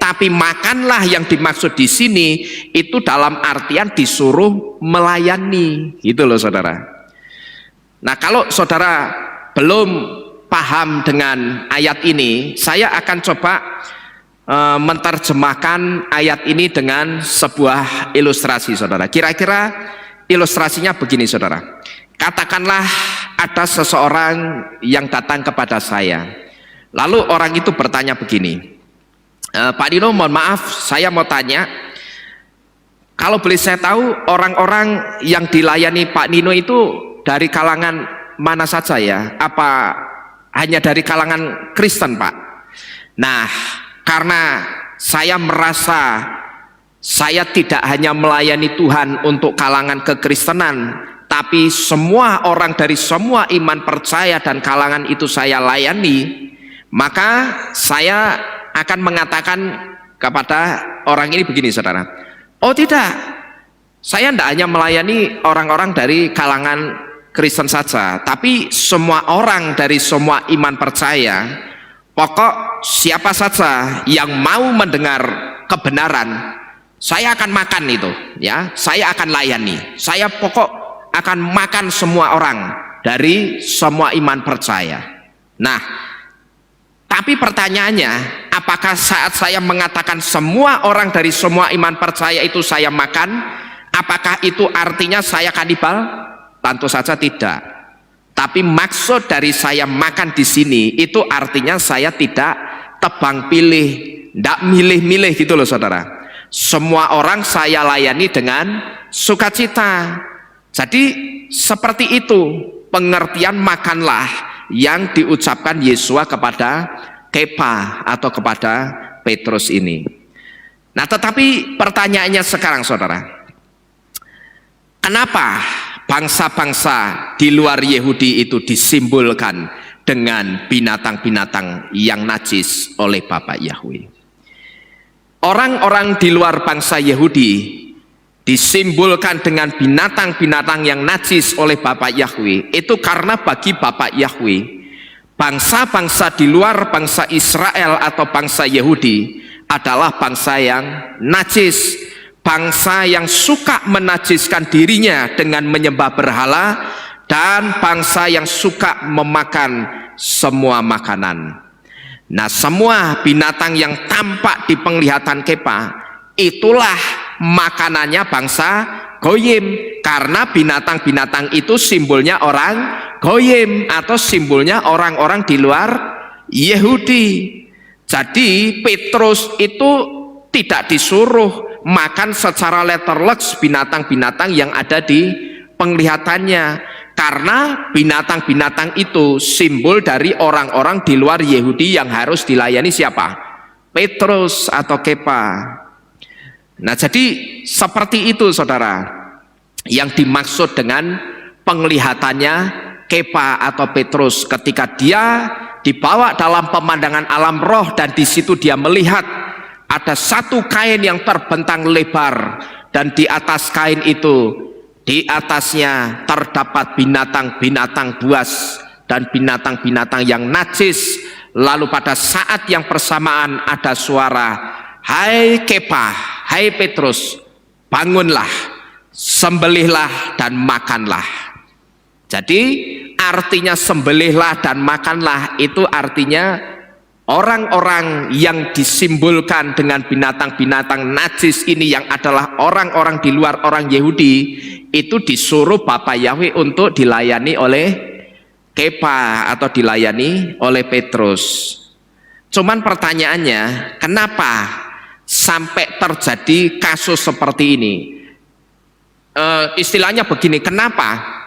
Tapi makanlah yang dimaksud di sini itu dalam artian disuruh melayani, gitu loh saudara. Nah, kalau saudara belum paham dengan ayat ini, saya akan coba menerjemahkan ayat ini dengan sebuah ilustrasi saudara. Kira-kira ilustrasinya begini saudara. Katakanlah ada seseorang yang datang kepada saya, lalu orang itu bertanya begini, Pak Dino, mohon maaf, saya mau tanya, kalau boleh saya tahu orang-orang yang dilayani Pak Nino itu dari kalangan mana saja ya? Apa hanya dari kalangan Kristen, Pak? Nah, karena saya merasa saya tidak hanya melayani Tuhan untuk kalangan kekristenan, tapi semua orang dari semua iman percaya dan kalangan itu saya layani, maka saya akan mengatakan kepada orang ini begini saudara, oh tidak, saya tidak hanya melayani orang-orang dari kalangan Kristen saja, tapi semua orang dari semua iman percaya. Pokok siapa saja yang mau mendengar kebenaran, saya akan makan itu, ya, saya akan layani. Saya pokok akan makan semua orang dari semua iman percaya. Nah, Tapi pertanyaannya, apakah saat saya mengatakan semua orang dari semua iman percaya itu saya makan, apakah itu artinya saya kanibal? Tentu saja tidak. Tapi maksud dari saya makan di sini itu artinya saya tidak tebang pilih, tidak milih-milih gitu loh saudara. Semua orang saya layani dengan sukacita. Jadi seperti itu pengertian makanlah yang diucapkan Yesua kepada Kepa atau kepada Petrus ini. Nah, tetapi pertanyaannya sekarang saudara, kenapa bangsa-bangsa di luar Yahudi itu disimbolkan dengan binatang-binatang yang najis oleh Bapak Yahweh? Orang-orang di luar bangsa Yahudi disimbolkan dengan binatang-binatang yang najis oleh Bapak Yahweh itu karena bagi Bapak Yahweh, bangsa-bangsa di luar bangsa Israel atau bangsa Yahudi adalah bangsa yang najis, bangsa yang suka menajiskan dirinya dengan menyembah berhala, dan bangsa yang suka memakan semua makanan. Nah, semua binatang yang tampak di penglihatan Kepa itulah makanannya bangsa Goyim, karena binatang-binatang itu simbolnya orang Goyim atau simbolnya orang-orang di luar Yahudi. Jadi Petrus itu tidak disuruh makan secara letterleks binatang-binatang yang ada di penglihatannya, karena binatang-binatang itu simbol dari orang-orang di luar Yahudi yang harus dilayani siapa? Petrus atau Kepa. Nah, jadi seperti itu saudara yang dimaksud dengan penglihatannya Kepa atau Petrus ketika dia dibawa dalam pemandangan alam roh, dan di situ dia melihat ada satu kain yang terbentang lebar, dan di atas kain itu, di atasnya terdapat binatang-binatang buas dan binatang-binatang yang najis. Lalu pada saat yang bersamaan ada suara, "Hai Kepa, hai Petrus, bangunlah, sembelihlah dan makanlah." Jadi artinya sembelihlah dan makanlah itu artinya orang-orang yang disimbolkan dengan binatang-binatang najis ini, yang adalah orang-orang di luar orang Yahudi, itu disuruh Bapak Yahweh untuk dilayani oleh Kepa atau dilayani oleh Petrus. Cuman pertanyaannya, kenapa sampai terjadi kasus seperti ini? Istilahnya begini, kenapa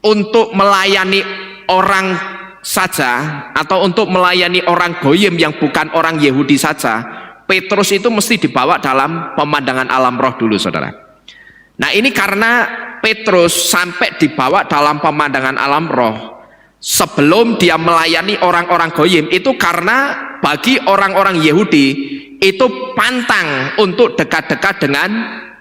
untuk melayani orang saja atau untuk melayani orang Goyim yang bukan orang Yahudi saja, Petrus itu mesti dibawa dalam pemandangan alam roh dulu saudara. Nah, ini karena Petrus sampai dibawa dalam pemandangan alam roh sebelum dia melayani orang-orang Goyim, itu karena bagi orang-orang Yahudi itu pantang untuk dekat-dekat dengan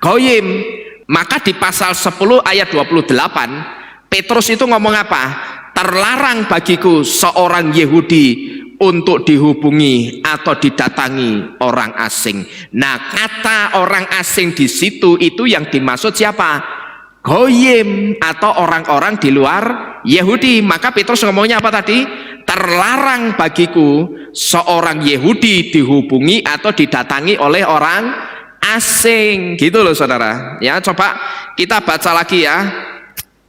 Goyim. Maka di pasal 10 ayat 28 Petrus itu ngomong apa? Terlarang bagiku seorang Yahudi untuk dihubungi atau didatangi orang asing. Nah, kata orang asing di situ itu yang dimaksud siapa? Goyim atau orang-orang di luar Yahudi. Maka Petrus ngomongnya apa tadi? Terlarang bagiku seorang Yahudi dihubungi atau didatangi oleh orang asing. Gitu loh saudara. Ya, coba kita baca lagi ya.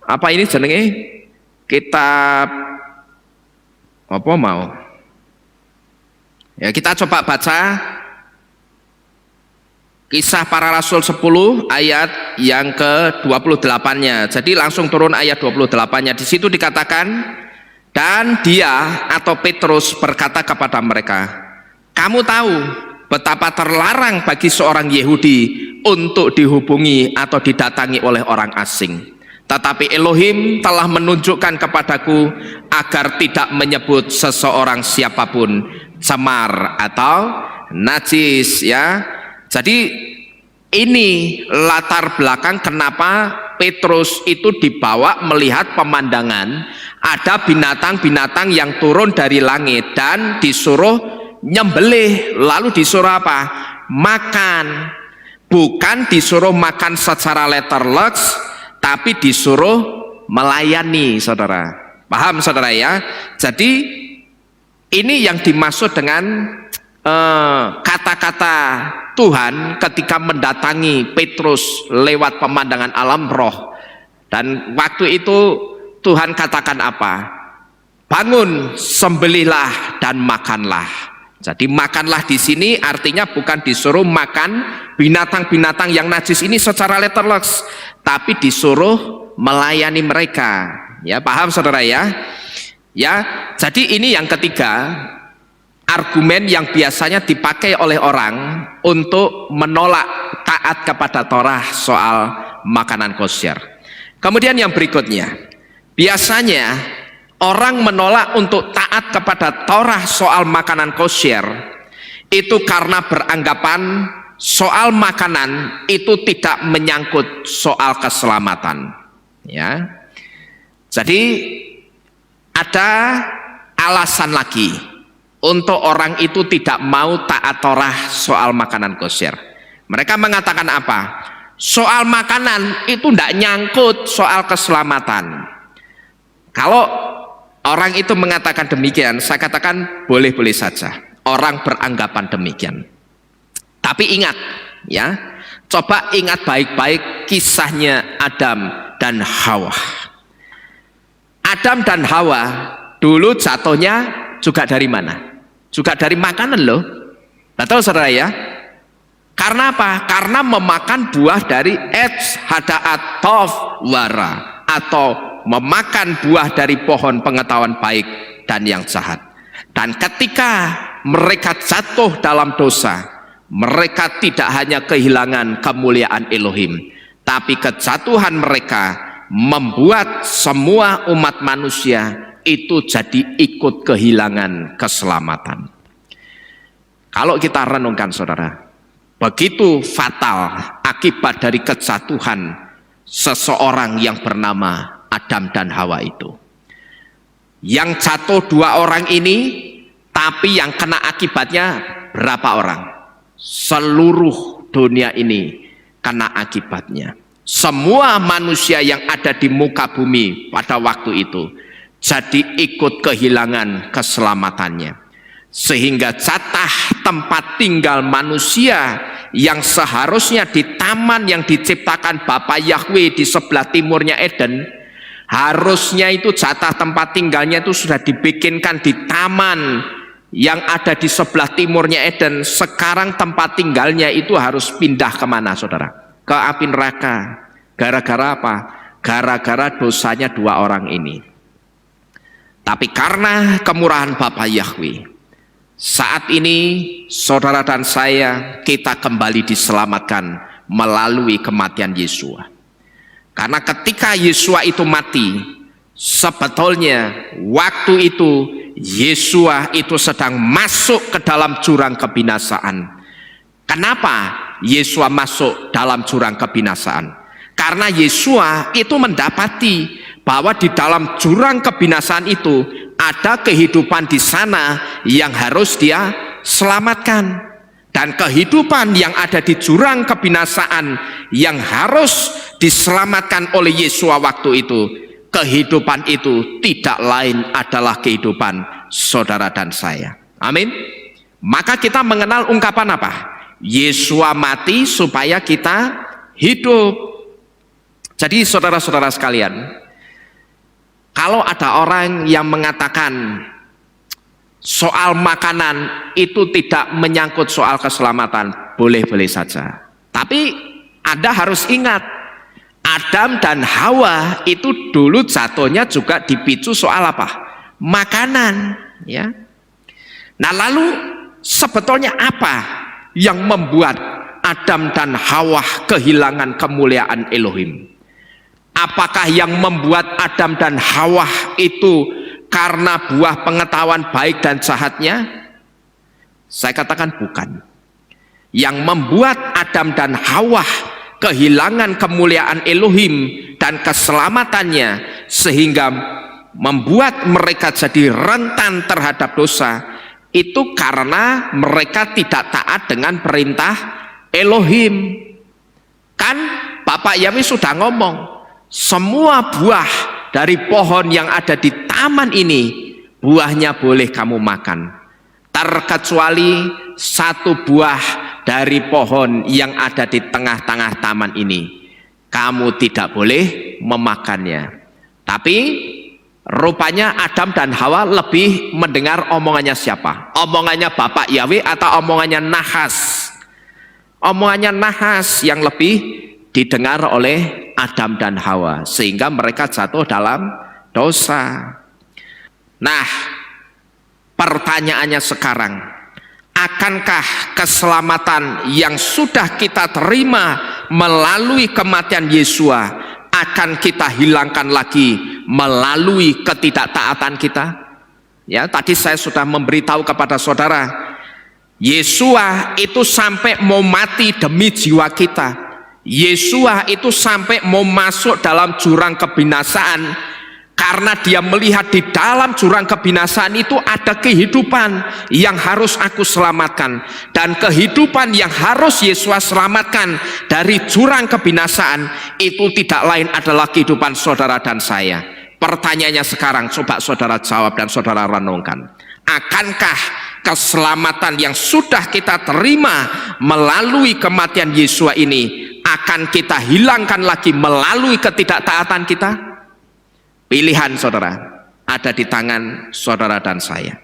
Apa ini jenenge? Kitab apa mau? Ya, kita coba baca Kisah Para Rasul 10 ayat yang ke-28-nya. Jadi langsung turun ayat 28-nya. Di situ dikatakan, dan dia atau Petrus berkata kepada mereka, "Kamu tahu betapa terlarang bagi seorang Yahudi untuk dihubungi atau didatangi oleh orang asing. Tetapi Elohim telah menunjukkan kepadaku agar tidak menyebut seseorang siapapun cemar atau najis." Ya, jadi ini latar belakang kenapa Petrus itu dibawa melihat pemandangan ada binatang-binatang yang turun dari langit dan disuruh nyembelih. Lalu disuruh apa? Makan. Bukan disuruh makan secara letterleks, tapi disuruh melayani saudara. Paham saudara ya? Jadi Ini yang dimaksud dengan kata-kata Tuhan ketika mendatangi Petrus lewat pemandangan alam roh. Dan waktu itu Tuhan katakan apa? Bangun, sembelihlah dan makanlah. Jadi makanlah di sini artinya bukan disuruh makan binatang-binatang yang najis ini secara literal, tapi disuruh melayani mereka. Ya, paham saudara ya? Ya, jadi ini yang ketiga, argumen yang biasanya dipakai oleh orang untuk menolak taat kepada Torah soal makanan kosher. Kemudian yang berikutnya, biasanya orang menolak untuk taat kepada Torah soal makanan kosher itu karena beranggapan soal makanan itu tidak menyangkut soal keselamatan. Ya, jadi ada alasan lagi untuk orang itu tidak mau taat Torah soal makanan kosher. Mereka mengatakan apa? Soal makanan itu tidak nyangkut soal keselamatan. Kalau orang itu mengatakan demikian, saya katakan boleh-boleh saja. Orang beranggapan demikian. Tapi ingat, ya, coba ingat baik-baik kisahnya Adam dan Hawa. Adam dan Hawa dulu jatuhnya juga dari mana? Juga dari makanan loh. Betul saudara ya? Karena apa? Karena memakan buah dari Etz Hada'at Tov Wara, atau memakan buah dari pohon pengetahuan baik dan yang jahat. Dan ketika mereka jatuh dalam dosa, mereka tidak hanya kehilangan kemuliaan Elohim, tapi kejatuhan mereka membuat semua umat manusia itu jadi ikut kehilangan keselamatan. Kalau kita renungkan saudara, begitu fatal akibat dari kejatuhan seseorang yang bernama Adam dan Hawa itu. Yang jatuh dua orang ini, tapi yang kena akibatnya berapa orang? Seluruh dunia ini kena akibatnya. Semua manusia yang ada di muka bumi pada waktu itu jadi ikut kehilangan keselamatannya. Sehingga jatah tempat tinggal manusia yang seharusnya di taman yang diciptakan Bapa Yahweh di sebelah timurnya Eden, harusnya itu jatah tempat tinggalnya itu sudah dibikinkan di taman yang ada di sebelah timurnya Eden. Sekarang tempat tinggalnya itu harus pindah kemana saudara? Ke api neraka. Gara-gara apa? Gara-gara dosanya dua orang ini. Tapi karena kemurahan Bapa Yahweh, saat ini saudara dan saya kita kembali diselamatkan melalui kematian Yesua. Karena ketika Yesua itu mati, sebetulnya waktu itu Yesua itu sedang masuk ke dalam jurang kebinasaan. Kenapa Yesua masuk dalam jurang kebinasaan? Karena Yesua itu mendapati bahwa di dalam jurang kebinasaan itu ada kehidupan di sana yang harus dia selamatkan. Dan kehidupan yang ada di jurang kebinasaan yang harus diselamatkan oleh Yesua waktu itu, kehidupan itu tidak lain adalah kehidupan saudara dan saya. Amin. Maka kita mengenal ungkapan apa? Yesua mati supaya kita hidup. Jadi saudara-saudara sekalian, kalau ada orang yang mengatakan soal makanan itu tidak menyangkut soal keselamatan, boleh-boleh saja. Tapi Anda harus ingat, Adam dan Hawa itu dulu jatuhnya juga dipicu soal apa? Makanan, ya. Nah, lalu sebetulnya apa yang membuat Adam dan Hawa kehilangan kemuliaan Elohim? Apakah yang membuat Adam dan Hawa itu karena buah pengetahuan baik dan jahatnya? Saya katakan bukan. Yang membuat Adam dan Hawa kehilangan kemuliaan Elohim dan keselamatannya sehingga membuat mereka jadi rentan terhadap dosa, itu karena mereka tidak taat dengan perintah Elohim. Kan Bapak Yahweh sudah ngomong, semua buah dari pohon yang ada di taman ini buahnya boleh kamu makan, terkecuali satu buah dari pohon yang ada di tengah-tengah taman ini. Kamu tidak boleh memakannya. Tapi rupanya Adam dan Hawa lebih mendengar omongannya siapa? Omongannya Bapak Yahweh atau omongannya nahas? Omongannya nahas yang lebih didengar oleh Adam dan Hawa, sehingga mereka jatuh dalam dosa. Nah, pertanyaannya sekarang, akankah keselamatan yang sudah kita terima melalui kematian Yesua akan kita hilangkan lagi melalui ketidaktaatan kita? Ya, tadi saya sudah memberitahu kepada saudara, Yesua itu sampai mau mati demi jiwa kita. Yesua itu sampai mau masuk dalam jurang kebinasaan karena dia melihat di dalam jurang kebinasaan itu ada kehidupan yang harus aku selamatkan, dan kehidupan yang harus Yesus selamatkan dari jurang kebinasaan itu tidak lain adalah kehidupan saudara dan saya. Pertanyaannya sekarang, coba saudara jawab dan saudara renungkan, akankah keselamatan yang sudah kita terima melalui kematian Yesus ini akan kita hilangkan lagi melalui ketidaktaatan kita? Pilihan saudara ada di tangan saudara dan saya.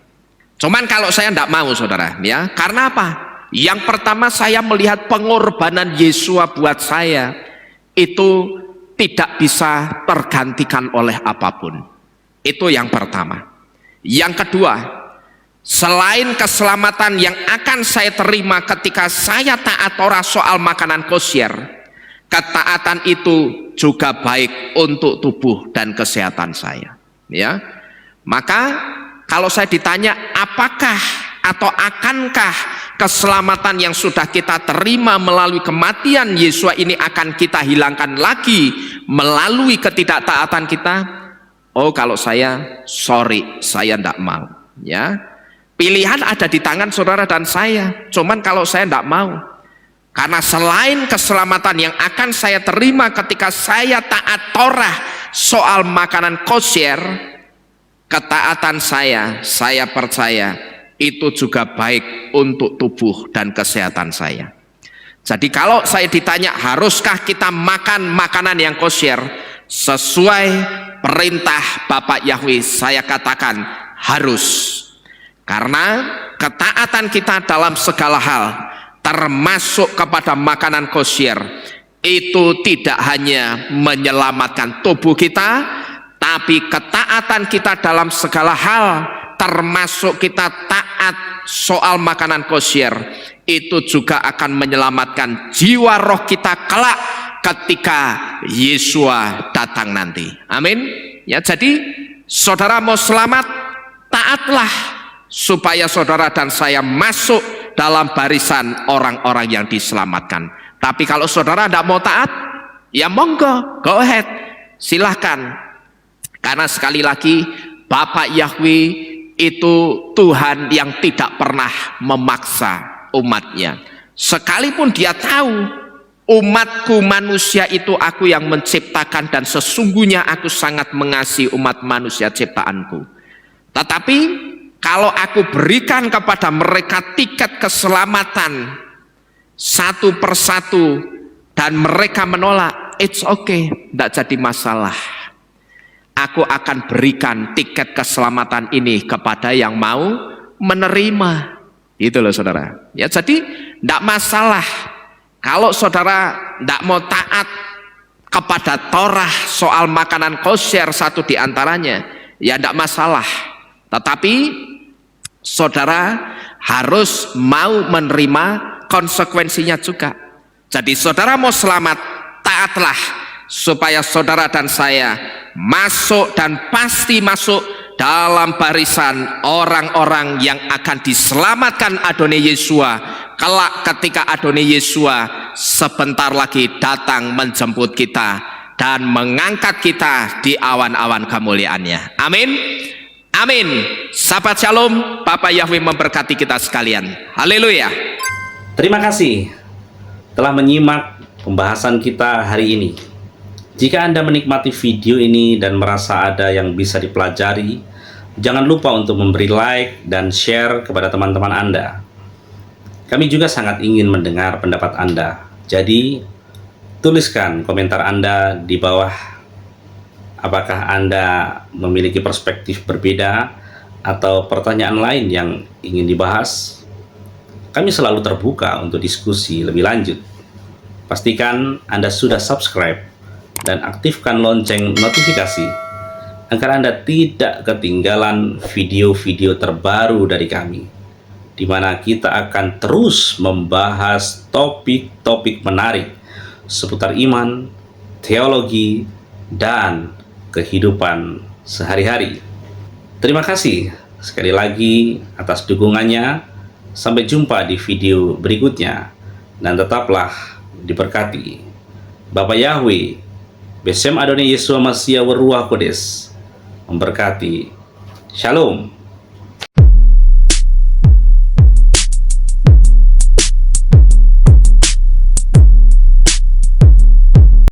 Cuman kalau saya tidak mau saudara, ya, karena apa? Yang pertama, saya melihat pengorbanan Yesus buat saya itu tidak bisa tergantikan oleh apapun. Itu yang pertama. Yang kedua, selain keselamatan yang akan saya terima ketika saya taat Torah soal makanan kosher, ketaatan itu juga baik untuk tubuh dan kesehatan saya. Ya, maka kalau saya ditanya apakah atau akankah keselamatan yang sudah kita terima melalui kematian Yesus ini akan kita hilangkan lagi melalui ketidaktaatan kita? Oh, kalau saya, sorry, saya tidak mau. Ya, pilihan ada di tangan saudara dan saya. Cuman kalau saya tidak mau, karena selain keselamatan yang akan saya terima ketika saya taat Torah soal makanan kosher, ketaatan saya percaya itu juga baik untuk tubuh dan kesehatan saya. Jadi kalau saya ditanya haruskah kita makan makanan yang kosher sesuai perintah Bapak Yahweh, saya katakan harus. Karena ketaatan kita dalam segala hal termasuk kepada makanan kosher itu tidak hanya menyelamatkan tubuh kita, tapi ketaatan kita dalam segala hal termasuk kita taat soal makanan kosher itu juga akan menyelamatkan jiwa roh kita kelak ketika Yesua datang nanti. Amin. Ya, jadi saudara mau selamat, taatlah supaya saudara dan saya masuk dalam barisan orang-orang yang diselamatkan. Tapi kalau saudara tidak mau taat, ya monggo, go ahead, silahkan. Karena sekali lagi Bapak Yahweh itu Tuhan yang tidak pernah memaksa umatnya. Sekalipun dia tahu umatku manusia itu aku yang menciptakan dan sesungguhnya aku sangat mengasihi umat manusia ciptaanku. Tetapi kalau aku berikan kepada mereka tiket keselamatan satu persatu dan mereka menolak, it's okay, tidak jadi masalah. Aku akan berikan tiket keselamatan ini kepada yang mau menerima. Itu loh saudara. Ya, jadi tidak masalah kalau saudara tidak mau taat kepada Torah soal makanan kosher satu diantaranya, ya tidak masalah. Tetapi saudara harus mau menerima konsekuensinya juga. Jadi saudara mau selamat, taatlah supaya saudara dan saya masuk dan pasti masuk dalam barisan orang-orang yang akan diselamatkan Adonai Yesua kelak ketika Adonai Yesua sebentar lagi datang menjemput kita dan mengangkat kita di awan-awan kemuliaannya. Amin. Amin. Sahabat Shalom, Bapak Yahweh memberkati kita sekalian. Haleluya. Terima kasih telah menyimak pembahasan kita hari ini. Jika Anda menikmati video ini dan merasa ada yang bisa dipelajari, Jangan lupa untuk memberi like dan share kepada teman-teman Anda. Kami juga sangat ingin mendengar pendapat Anda. Jadi, tuliskan komentar Anda di bawah. Apakah Anda memiliki perspektif berbeda atau pertanyaan lain yang ingin dibahas? Kami selalu terbuka untuk diskusi lebih lanjut. Pastikan Anda sudah subscribe dan aktifkan lonceng notifikasi agar Anda tidak ketinggalan video-video terbaru dari kami, di mana kita akan terus membahas topik-topik menarik seputar iman, teologi, dan kehidupan sehari-hari. Terima kasih sekali lagi atas dukungannya. Sampai jumpa di video berikutnya, dan tetaplah diberkati. Bapa Yahweh, Besem Adonai Yeshua Mashiach Waruach Kodes, memberkati. Shalom.